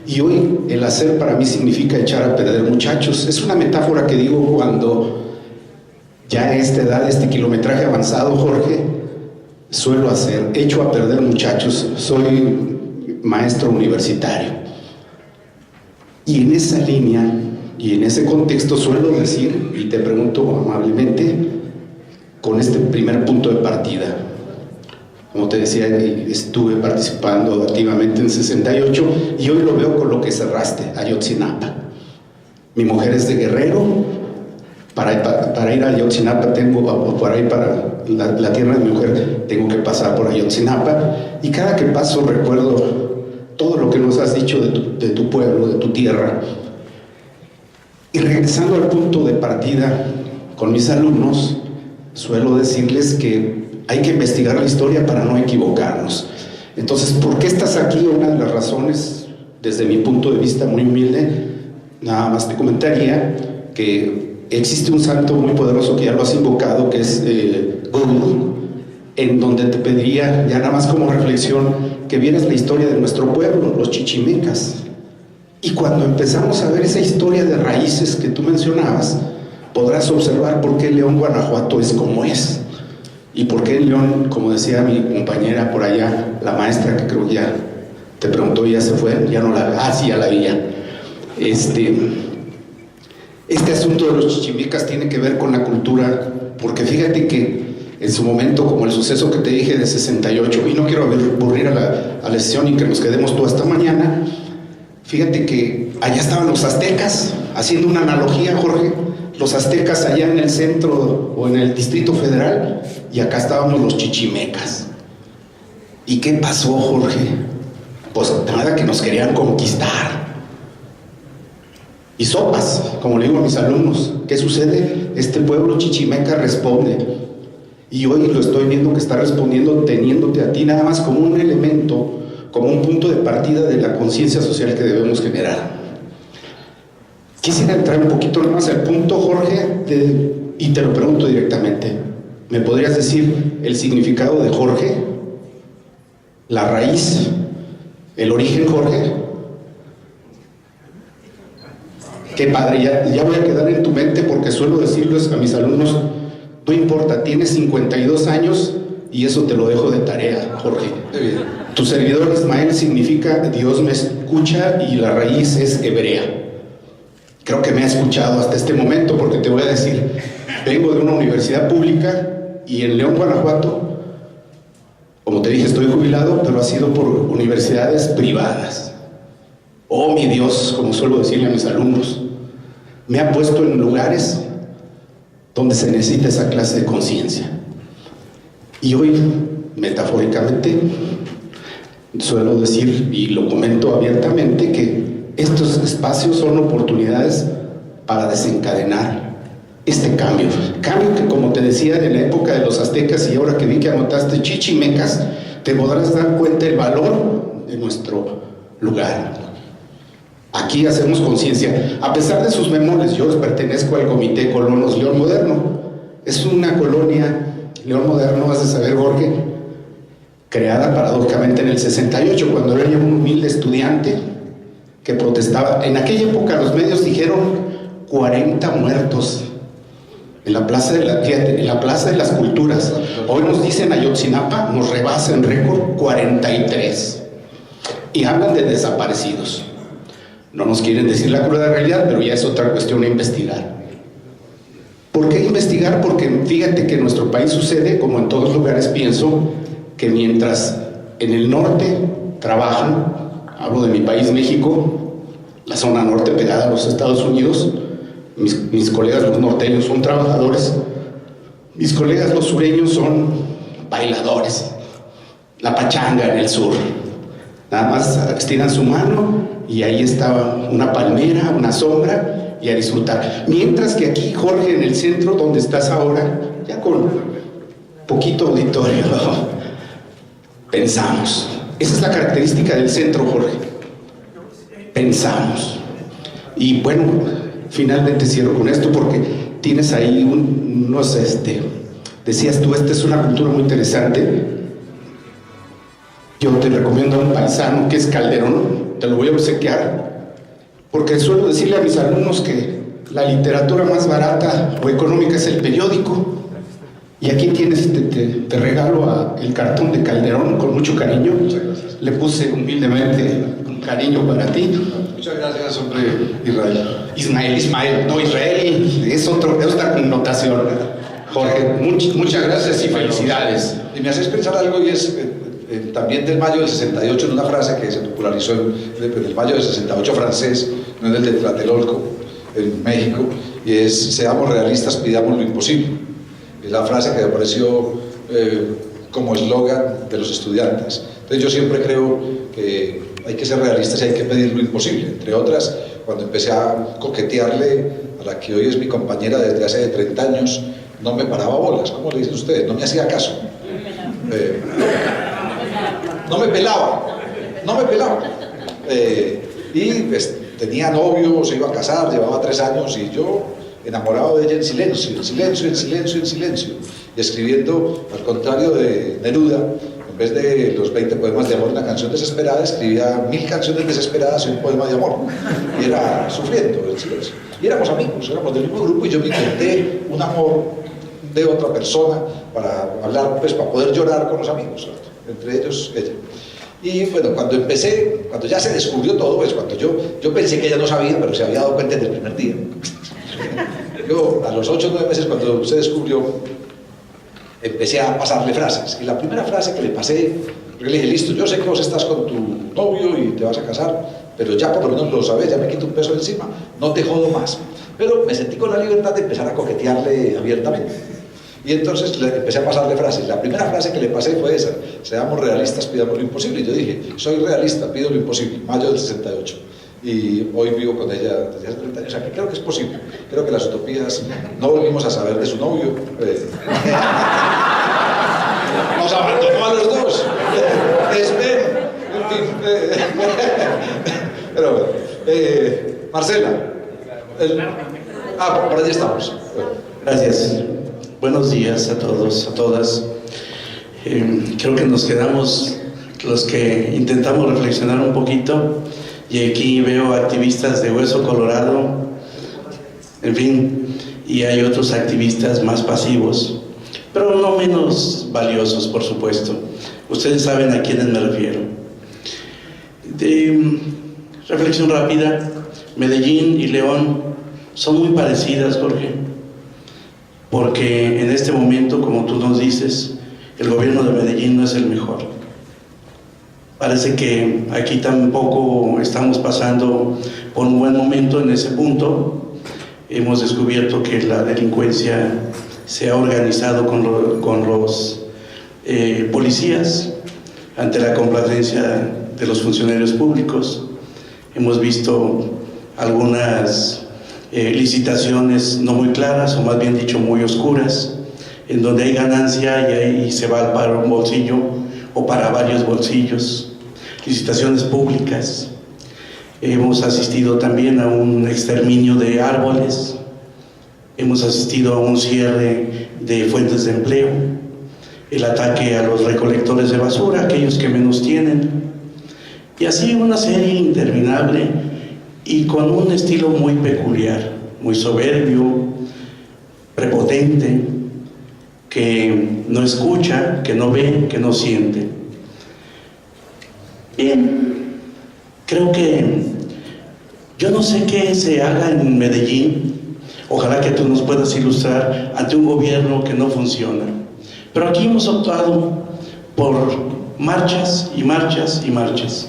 Y hoy el hacer para mí significa echar a perder muchachos. Es una metáfora que digo cuando ya a esta edad, este kilometraje avanzado, Jorge, suelo hacer, echo a perder muchachos. Soy maestro universitario. Y en esa línea y en ese contexto suelo decir, y te pregunto amablemente, con este primer punto de partida, como te decía, estuve participando activamente en 68 y hoy lo veo con lo que cerraste, Ayotzinapa. Mi mujer es de Guerrero, para ir a Ayotzinapa para la tierra de mi mujer tengo que pasar por Ayotzinapa y cada que paso recuerdo todo lo que nos has dicho de tu pueblo, de tu tierra. Y regresando al punto de partida con mis alumnos, suelo decirles que hay que investigar la historia para no equivocarnos. Entonces, ¿por qué estás aquí? Una de las razones, desde mi punto de vista muy humilde, nada más te comentaría que existe un santo muy poderoso que ya lo has invocado, que es Google, en donde te pediría, ya nada más como reflexión, que vieras la historia de nuestro pueblo, los chichimecas. Y cuando empezamos a ver esa historia de raíces que tú mencionabas, podrás observar por qué León, Guanajuato es como es. Y por qué León, como decía mi compañera por allá, la maestra que creo que ya te preguntó y ya se fue, ya no la... sí, ya la vi ya. Este asunto de los chichimecas tiene que ver con la cultura, porque fíjate que en su momento, como el suceso que te dije de 68, y no quiero aburrir a la sesión y que nos quedemos tú hasta mañana, fíjate que allá estaban los aztecas, haciendo una analogía, Jorge, los aztecas allá en el centro o en el Distrito Federal, y acá estábamos los chichimecas. ¿Y qué pasó, Jorge? Pues nada, que nos querían conquistar. Y sopas, como le digo a mis alumnos, ¿qué sucede? Este pueblo chichimeca responde. Y hoy lo estoy viendo que está respondiendo teniéndote a ti nada más como un elemento, como un punto de partida de la conciencia social que debemos generar. Quisiera entrar un poquito más al punto, Jorge, y te lo pregunto directamente. ¿Me podrías decir el significado de Jorge? La raíz, el origen, Jorge. Qué padre, ya voy a quedar en tu mente porque suelo decirles a mis alumnos, no importa, tienes 52 años y eso te lo dejo de tarea, Jorge. Tu servidor Ismael significa Dios me escucha y la raíz es hebrea. Creo que me ha escuchado hasta este momento porque te voy a decir, vengo de una universidad pública y en León, Guanajuato, como te dije, estoy jubilado, pero ha sido por universidades privadas. Oh, mi Dios, como suelo decirle a mis alumnos, me ha puesto en lugares donde se necesita esa clase de conciencia. Y hoy, metafóricamente, suelo decir, y lo comento abiertamente, que estos espacios son oportunidades para desencadenar este cambio que, como te decía, en la época de los aztecas y ahora que vi que anotaste chichimecas, te podrás dar cuenta del valor de nuestro lugar. Aquí hacemos conciencia, a pesar de sus bemoles. Yo pertenezco al Comité Colonos León Moderno. Es una colonia, León Moderno, vas a saber, Jorge, creada paradójicamente en el 68, cuando era yo un humilde estudiante que protestaba. En aquella época los medios dijeron 40 muertos en la Plaza de las Culturas. Hoy nos dicen Ayotzinapa, nos rebasa en récord 43. Y hablan de desaparecidos. No nos quieren decir la cruda realidad, pero ya es otra cuestión a investigar. ¿Por qué investigar? Porque fíjate que en nuestro país sucede, como en todos lugares pienso, que mientras en el norte trabajan, hablo de mi país, México, la zona norte pegada a los Estados Unidos, mis colegas los norteños son trabajadores, mis colegas los sureños son bailadores, la pachanga en el sur, nada más estiran su mano y ahí está una palmera, una sombra y a disfrutar. Mientras que aquí, Jorge, en el centro donde estás ahora, ya con poquito auditorio, pensamos. Esa es la característica del centro, Jorge. Pensamos. Y bueno, finalmente cierro con esto porque tienes ahí unos, decías tú, esta es una cultura muy interesante. Yo te recomiendo a un paisano que es Calderón, te lo voy a obsequiar, porque suelo decirle a mis alumnos que la literatura más barata o económica es el periódico. Y aquí tienes, te regalo el cartón de Calderón con mucho cariño. Le puse humildemente un cariño para ti. Muchas gracias, hombre, Israel. Israel es otra connotación. Jorge, muchas gracias y felicidades. Y me haces pensar algo, y es también del mayo del 68, en una frase que se popularizó en el mayo del 68 francés, no es el de Tlatelolco, en México, y es: seamos realistas, pidamos lo imposible. Es la frase que apareció como eslogan de los estudiantes. Entonces yo siempre creo que hay que ser realistas y hay que pedir lo imposible. Entre otras, cuando empecé a coquetearle a la que hoy es mi compañera desde hace 30 años, no me paraba bolas. ¿Cómo le dicen ustedes? No me hacía caso. No me pelaba. Y pues, tenía novio, se iba a casar, llevaba 3 años, y yo enamorado de ella en silencio, y escribiendo, al contrario de Neruda, en vez de los 20 poemas de amor, una canción desesperada, escribía 1000 canciones desesperadas y un poema de amor, y era sufriendo en silencio. Y éramos amigos, éramos del mismo grupo, y yo me inventé un amor de otra persona para hablar, pues para poder llorar con los amigos, ¿cierto? Entre ellos ella. Y bueno, cuando ya se descubrió todo, pues cuando yo pensé que ella no sabía, pero se había dado cuenta desde el primer día. Yo, a los 8 o 9 meses, cuando se descubrió, empecé a pasarle frases. Y la primera frase que le pasé, le dije: listo, yo sé que vos estás con tu novio y te vas a casar, pero ya por lo menos lo sabes, ya me quito un peso de encima, no te jodo más. Pero me sentí con la libertad de empezar a coquetearle abiertamente. Y entonces empecé a pasarle frases. La primera frase que le pasé fue esa: seamos realistas, pidamos lo imposible. Y yo dije: soy realista, pido lo imposible, mayo del 68. Y hoy vivo con ella desde hace 30 años, o sea que creo que es posible. Creo que las utopías, no volvimos a saber de su novio. Nos abandonó a los dos. Espero. En fin. Pero bueno. Marcela. Por allí estamos. Bueno. Gracias. Buenos días a todos, a todas. Creo que nos quedamos los que intentamos reflexionar un poquito. Y aquí veo activistas de hueso colorado, en fin, y hay otros activistas más pasivos, pero no menos valiosos, por supuesto. Ustedes saben a quiénes me refiero. De reflexión rápida, Medellín y León son muy parecidas, Jorge, porque en este momento, como tú nos dices, el gobierno de Medellín no es el mejor. Parece que aquí tampoco estamos pasando por un buen momento en ese punto. Hemos descubierto que la delincuencia se ha organizado con los policías ante la complacencia de los funcionarios públicos. Hemos visto algunas licitaciones no muy claras, o más bien dicho muy oscuras, en donde hay ganancia y ahí se va para un bolsillo o para varios bolsillos. Licitaciones públicas. Hemos asistido también a un exterminio de árboles, hemos asistido a un cierre de fuentes de empleo, el ataque a los recolectores de basura, aquellos que menos tienen, y así una serie interminable y con un estilo muy peculiar, muy soberbio, prepotente, que no escucha, que no ve, que no siente. Bien, creo que yo no sé qué se haga en Medellín, ojalá que tú nos puedas ilustrar ante un gobierno que no funciona, pero aquí hemos optado por marchas y marchas y marchas.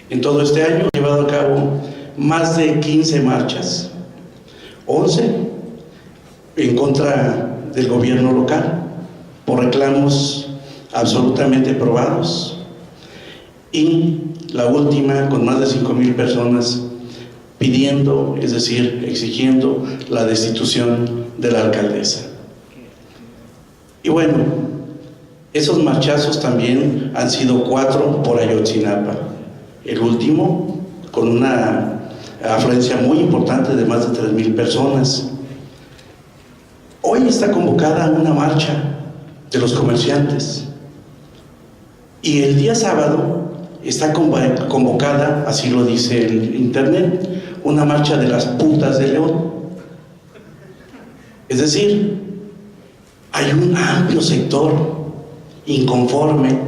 En todo este año he llevado a cabo más de 15 marchas, 11 en contra del gobierno local, por reclamos absolutamente probados, y la última con más de 5,000 personas pidiendo, es decir, exigiendo la destitución de la alcaldesa. Y bueno, esos marchazos también han sido 4 por Ayotzinapa, el último con una afluencia muy importante de más de 3,000 personas. Hoy está convocada una marcha de los comerciantes, y el día sábado está convocada, así lo dice el internet, una marcha de las putas de León. Es decir, hay un amplio sector inconforme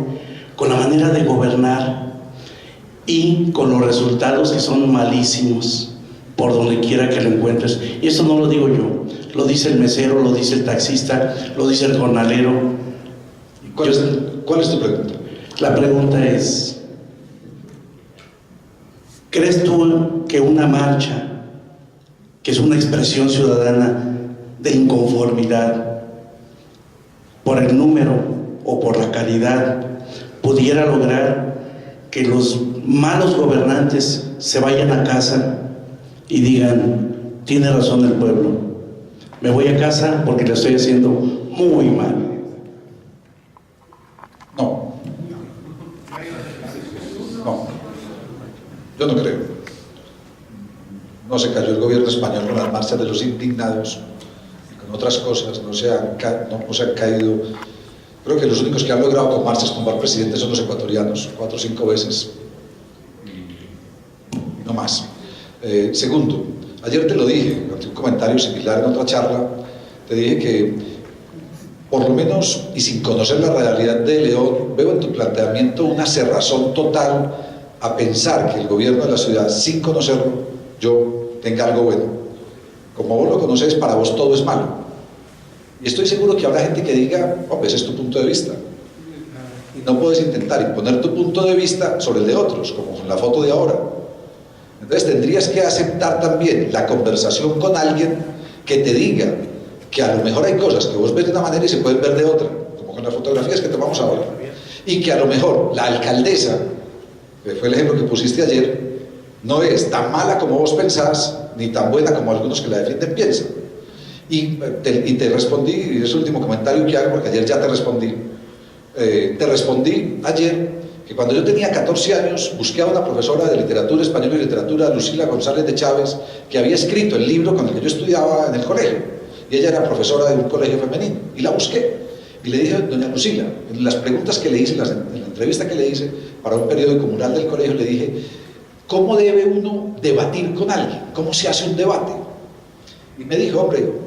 con la manera de gobernar y con los resultados que son malísimos por donde quiera que lo encuentres. Y eso no lo digo yo, lo dice el mesero, lo dice el taxista, lo dice el jornalero. ¿Cuál es tu pregunta? La pregunta es: ¿crees tú que una marcha, que es una expresión ciudadana de inconformidad por el número o por la calidad, pudiera lograr que los malos gobernantes se vayan a casa y digan, tiene razón el pueblo, me voy a casa porque le estoy haciendo muy mal? No, yo no creo. No se cayó el gobierno español con las marchas de los indignados y con otras cosas, no se han caído. Creo que los únicos que han logrado con marchas tumbar presidentes son los ecuatorianos, 4 o 5 veces, y no más. Segundo, ayer te lo dije, ante un comentario similar en otra charla, te dije que, por lo menos, y sin conocer la realidad de León, veo en tu planteamiento una cerrazón total a pensar que el gobierno de la ciudad, sin conocerlo, yo tenga algo bueno. Como vos lo conoces, para vos todo es malo. Y estoy seguro que habrá gente que diga, hombre, ese es tu punto de vista. Y no puedes intentar imponer tu punto de vista sobre el de otros, como en la foto de ahora. Entonces tendrías que aceptar también la conversación con alguien que te diga que a lo mejor hay cosas que vos ves de una manera y se pueden ver de otra, como con las fotografías que tomamos ahora. Y que a lo mejor la alcaldesa, que fue el ejemplo que pusiste ayer, no es tan mala como vos pensás, ni tan buena como algunos que la defienden piensan. Y te respondí, y es el último comentario que hago, porque ayer ya te respondí ayer que cuando yo tenía 14 años busqué a una profesora de literatura española y literatura, Lucila González de Chávez, que había escrito el libro con el que yo estudiaba en el colegio, y ella era profesora de un colegio femenino, y la busqué, y le dije, doña Lucila, en las preguntas que le hice, en la entrevista que le hice para un periódico mural del colegio, le dije, ¿cómo debe uno debatir con alguien? ¿Cómo se hace un debate? Y me dijo, hombre,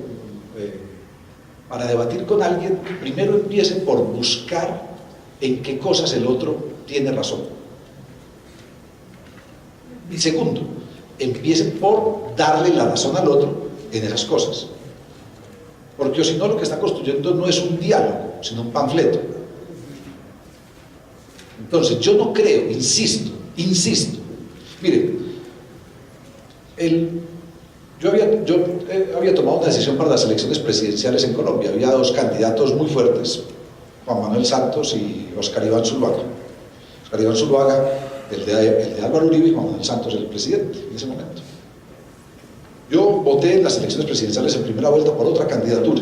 para debatir con alguien, primero empiece por buscar en qué cosas el otro tiene razón. Y segundo, empiece por darle la razón al otro en esas cosas. Porque si no, lo que está construyendo no es un diálogo, sino un panfleto. Entonces, yo no creo, insisto, mire, yo había tomado una decisión para las elecciones presidenciales en Colombia. Había 2 candidatos muy fuertes, Juan Manuel Santos y Oscar Iván Zuluaga. Oscar Iván Zuluaga, el de Álvaro Uribe, y Juan Manuel Santos, el presidente en ese momento. Yo voté en las elecciones presidenciales en primera vuelta por otra candidatura.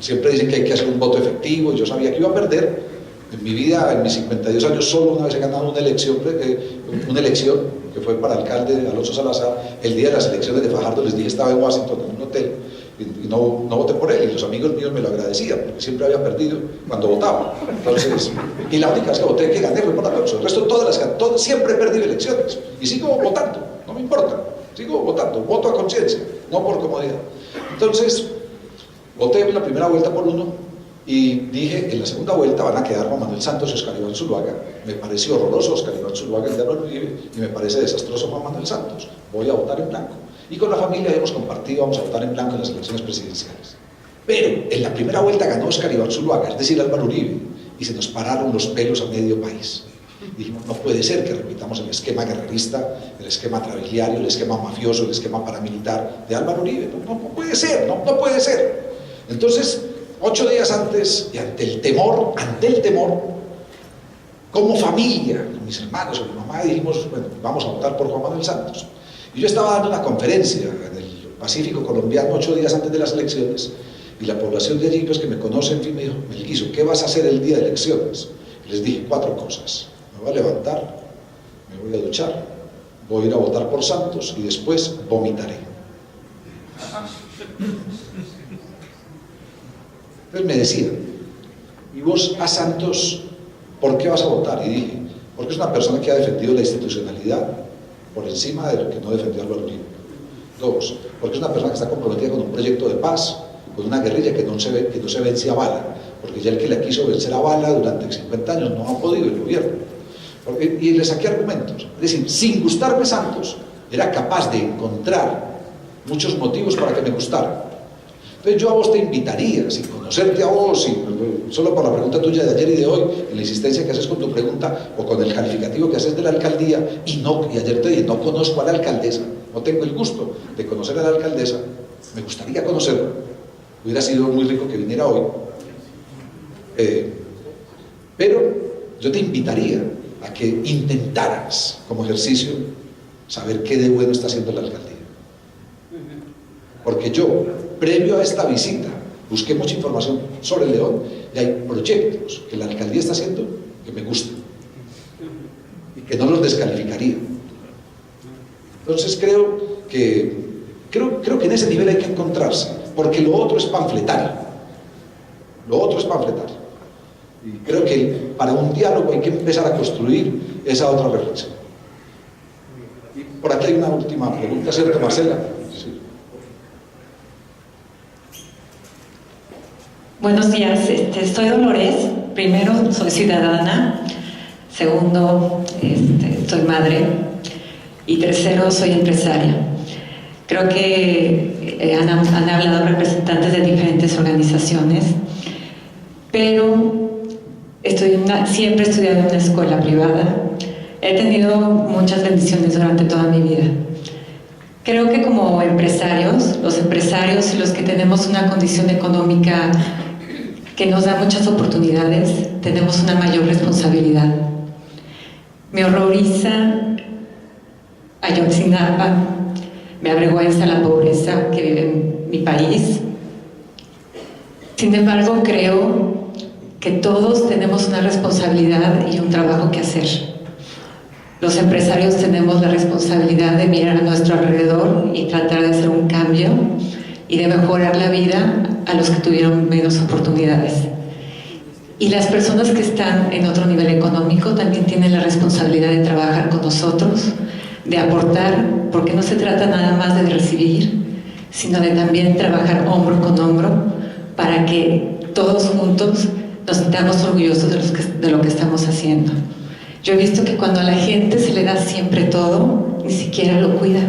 Siempre dicen que hay que hacer un voto efectivo, y yo sabía que iba a perder. En mi vida, en mis 52 años, solo una vez he ganado una elección que fue para alcalde de Alonso Salazar. El día de las elecciones de Fajardo les dije, estaba en Washington en un hotel, y no voté por él, y los amigos míos me lo agradecían, porque siempre había perdido cuando votaba. Entonces, y la única vez que voté que gané fue por Alonso. El resto, siempre he perdido elecciones, y sigo votando, no me importa, sigo votando, voto a conciencia, no por comodidad. Entonces, voté en la primera vuelta por uno, y dije, en la segunda vuelta van a quedar Juan Manuel Santos y Oscar Iván Zuluaga. Me pareció horroroso Oscar Iván Zuluaga, el de Álvaro Uribe, y me parece desastroso Juan Manuel Santos. Voy a votar en blanco. Y con la familia hemos compartido, vamos a votar en blanco en las elecciones presidenciales. Pero en la primera vuelta ganó Óscar Iván Zuluaga, es decir, Álvaro Uribe, y se nos pararon los pelos a medio país. Dijimos, no puede ser que repitamos el esquema guerrerista, el esquema trabiliario, el esquema mafioso, el esquema paramilitar de Álvaro Uribe. No puede ser, no puede ser. Entonces, 8 días antes, y ante el temor, como familia, con mis hermanos, con mi mamá, dijimos, bueno, vamos a votar por Juan Manuel Santos. Y yo estaba dando una conferencia en el Pacífico colombiano 8 días antes de las elecciones, y la población de allí, pues que me conoce, en fin, me dijo, Melguizo, ¿qué vas a hacer el día de elecciones? Y les dije 4 cosas. Me voy a levantar, me voy a duchar, voy a ir a votar por Santos y después vomitaré. Entonces me decían, ¿y vos a Santos por qué vas a votar? Y dije, porque es una persona que ha defendido la institucionalidad por encima de lo que no defendió Álvaro Uribe. 2, porque es una persona que está comprometida con un proyecto de paz, con una guerrilla que no se vence a bala, porque ya el que la quiso vencer a bala durante 50 años no ha podido el gobierno. Y le saqué argumentos. Es decir, sin gustarme Santos, era capaz de encontrar muchos motivos para que me gustara. Entonces yo a vos te invitaría, sin conocerte a vos, solo por la pregunta tuya de ayer y de hoy, en la insistencia que haces con tu pregunta, o con el calificativo que haces de la alcaldía, y ayer te dije, no conozco a la alcaldesa, no tengo el gusto de conocer a la alcaldesa, me gustaría conocerla, hubiera sido muy rico que viniera hoy, pero yo te invitaría a que intentaras, como ejercicio, saber qué de bueno está haciendo la alcaldía. Porque yo, previo a esta visita, busqué mucha información sobre León y hay proyectos que la alcaldía está haciendo que me gustan y que no los descalificaría. Entonces creo que en ese nivel hay que encontrarse, porque lo otro es panfletario. Lo otro es panfletario. Y creo que para un diálogo hay que empezar a construir esa otra reflexión. Y por aquí hay una última pregunta, ¿cierto, Marcela? Sí. Buenos días, soy Dolores. Primero, soy ciudadana. Segundo, soy madre. Y tercero, soy empresaria. Creo que han hablado representantes de diferentes organizaciones, pero siempre he estudiado en una escuela privada. He tenido muchas bendiciones durante toda mi vida. Creo que como empresarios, los empresarios y los que tenemos una condición económica que nos da muchas oportunidades, tenemos una mayor responsabilidad. Me horroriza Ayotzinapa, me avergüenza la pobreza que vive en mi país. Sin embargo, creo que todos tenemos una responsabilidad y un trabajo que hacer. Los empresarios tenemos la responsabilidad de mirar a nuestro alrededor y tratar de hacer un cambio y de mejorar la vida a los que tuvieron menos oportunidades. Y las personas que están en otro nivel económico también tienen la responsabilidad de trabajar con nosotros, de aportar, porque no se trata nada más de recibir, sino de también trabajar hombro con hombro para que todos juntos nos sintamos orgullosos de lo que estamos haciendo. Yo he visto que cuando a la gente se le da siempre todo, ni siquiera lo cuida.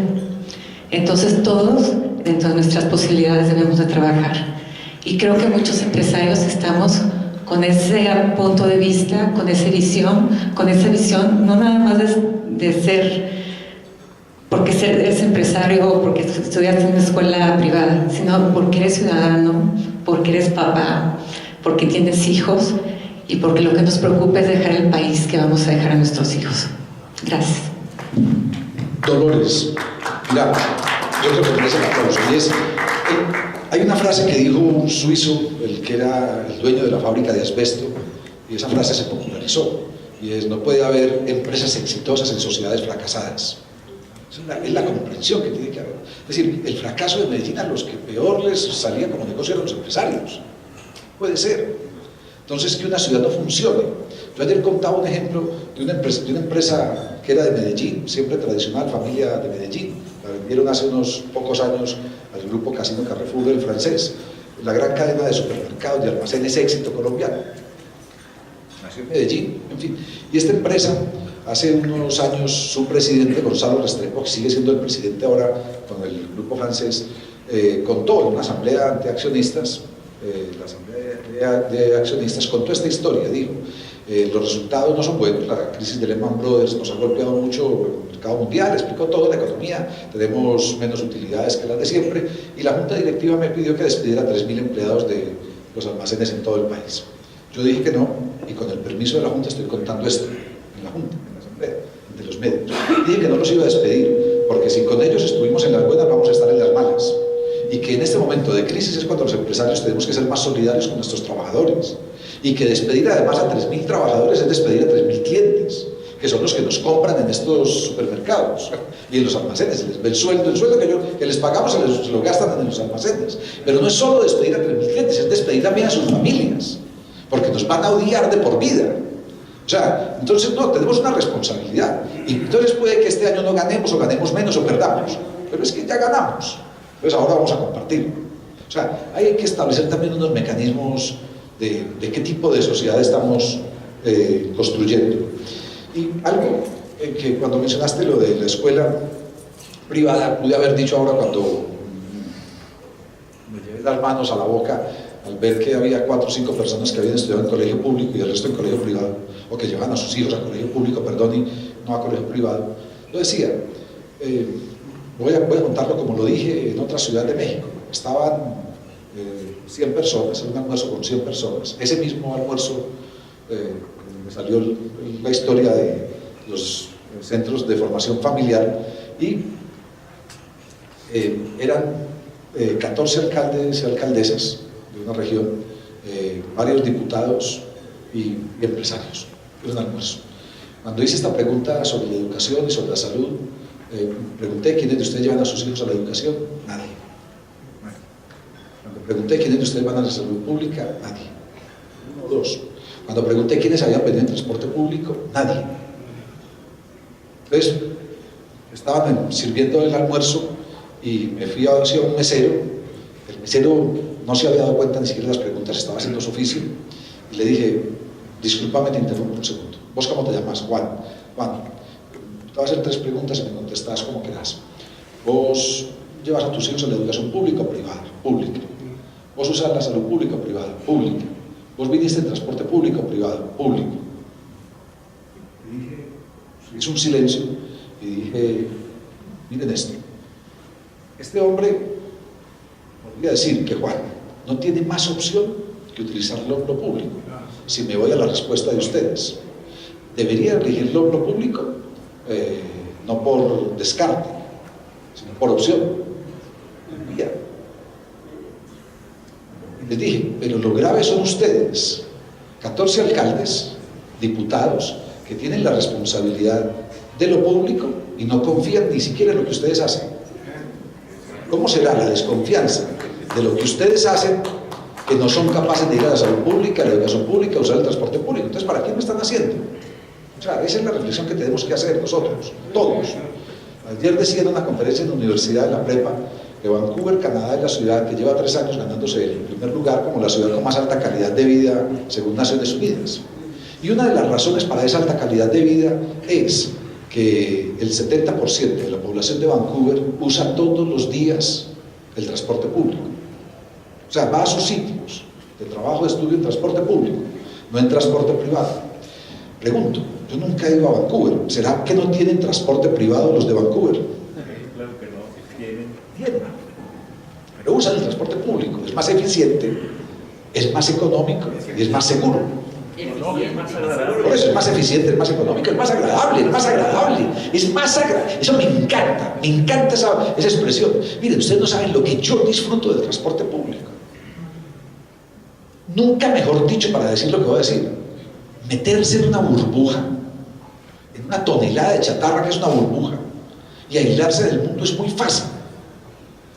Entonces todos, dentro de nuestras posibilidades, debemos de trabajar. Y creo que muchos empresarios estamos con ese punto de vista, con esa visión, no nada más de ser, porque eres empresario o porque estudiaste en una escuela privada, sino porque eres ciudadano, porque eres papá, porque tienes hijos y porque lo que nos preocupa es dejar el país que vamos a dejar a nuestros hijos. Gracias. Dolores, mira, yo creo que merece el aplauso. Y es, hay una frase que dijo un suizo, el que era el dueño de la fábrica de asbesto, y esa frase se popularizó, y es: no puede haber empresas exitosas en sociedades fracasadas. Es la comprensión que tiene que haber. Es decir, el fracaso de Medellín, a los que peor les salía como negocio eran los empresarios. Puede ser. Entonces, que una ciudad no funcione. Yo ayer contaba un ejemplo de una empresa que era de Medellín, siempre tradicional, familia de Medellín. La vendieron hace unos pocos años al grupo Casino Carrefour del francés, la gran cadena de supermercados, de almacenes éxito colombiano. Nació en Medellín, en fin. Y esta empresa, hace unos años, su presidente, Gonzalo Restrepo, que sigue siendo el presidente ahora con el grupo francés, contó en una asamblea ante accionistas la Asamblea de Accionistas, contó esta historia, dijo, los resultados no son buenos, la crisis de Lehman Brothers nos ha golpeado mucho el mercado mundial, explicó todo, la economía, tenemos menos utilidades que las de siempre, y la Junta Directiva me pidió que despidiera a 3.000 empleados de los almacenes en todo el país. Yo dije que no, y con el permiso de la Junta estoy contando esto, en la Junta, en la Asamblea, de los medios. Dije que no los iba a despedir, porque si con ellos estuvimos en las buenas, vamos a estar en las malas. Y que en este momento de crisis es cuando los empresarios tenemos que ser más solidarios con nuestros trabajadores. Y que despedir además a 3.000 trabajadores es despedir a 3.000 clientes, que son los que nos compran en estos supermercados y en los almacenes. Les ve el sueldo que les pagamos se lo gastan en los almacenes. Pero no es solo despedir a 3.000 clientes, es despedir también a sus familias, porque nos van a odiar de por vida. O sea, entonces no, tenemos una responsabilidad. Y entonces puede que este año no ganemos o ganemos menos o perdamos, pero es que ya ganamos. Entonces ahora vamos a compartir. O sea, hay que establecer también unos mecanismos de qué tipo de sociedad estamos construyendo. Y algo que cuando mencionaste lo de la escuela privada, pude haber dicho ahora cuando me llevé las manos a la boca al ver que había 4 o 5 personas que habían estudiado en colegio público y el resto en colegio privado, o que llevaban a sus hijos a colegio público, perdón, y no a colegio privado. Lo decía, voy a contarlo como lo dije en otra ciudad de México. Estaban 100 personas, un almuerzo con 100 personas. Ese mismo almuerzo me salió la historia de los centros de formación familiar y eran 14 alcaldes y alcaldesas de una región, varios diputados y empresarios. Es un almuerzo. Cuando hice esta pregunta sobre la educación y sobre la salud, pregunté quiénes de ustedes llevan a sus hijos a la educación. Nadie. Cuando pregunté quiénes de ustedes van a la salud pública, nadie. 1 o 2. Cuando pregunté quiénes habían venido en transporte público, nadie. Entonces, estaban sirviendo el almuerzo y me fui hacia un mesero. El mesero no se había dado cuenta ni siquiera de las preguntas, estaba haciendo su oficio. Y le dije, discúlpame, te interrumpo un segundo. ¿Vos cómo te llamas? Juan. Juan, te voy a hacer 3 preguntas y me contestas como quieras. ¿Vos llevas a tus hijos a la educación pública o privada? Pública. ¿Vos usas la salud pública o privada? Pública. ¿Vos viniste en transporte público o privado? Público. Y dije, hice un silencio y dije, miren esto. Este hombre podría decir que Juan no tiene más opción que utilizar lo público. Si me voy a la respuesta de ustedes, ¿debería elegir lo público? No por descarte, sino por opción. Debería. Les dije, pero lo grave son ustedes, 14 alcaldes, diputados, que tienen la responsabilidad de lo público y no confían ni siquiera en lo que ustedes hacen. ¿Cómo será la desconfianza de lo que ustedes hacen que no son capaces de ir a la salud pública, a la educación pública, a usar el transporte público? Entonces, ¿para qué lo están haciendo? O sea, esa es la reflexión que tenemos que hacer nosotros, todos. Ayer decía en una conferencia en la Universidad de la Prepa que Vancouver, Canadá, es la ciudad que lleva 3 años ganándose el primer lugar como la ciudad con más alta calidad de vida según Naciones Unidas. Y una de las razones para esa alta calidad de vida es que el 70% de la población de Vancouver usa todos los días el transporte público. O sea, va a sus sitios de trabajo, de estudio en transporte público, no en transporte privado. Pregunto, yo nunca he ido a Vancouver, ¿será que no tienen transporte privado los de Vancouver? Claro que no, tienen. Pero usan el transporte público, es más eficiente, es más económico y es más seguro. Por eso es más eficiente, es más económico, es más agradable, eso me encanta esa expresión. Miren, ustedes no saben lo que yo disfruto del transporte público. Nunca mejor dicho para decir lo que voy a decir. Meterse en una burbuja, en una tonelada de chatarra que es una burbuja, y aislarse del mundo es muy fácil.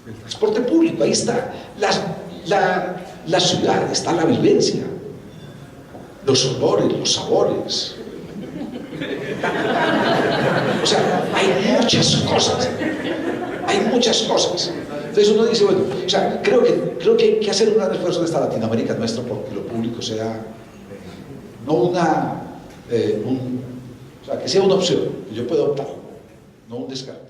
El transporte público, ahí está la ciudad, está la vivencia, los olores, los sabores. O sea, hay muchas cosas. Entonces uno dice, bueno, o sea, creo que hay que hacer un gran esfuerzo en esta Latinoamérica nuestra porque lo público sea no o sea, que sea una opción, que yo pueda optar, no un descarte.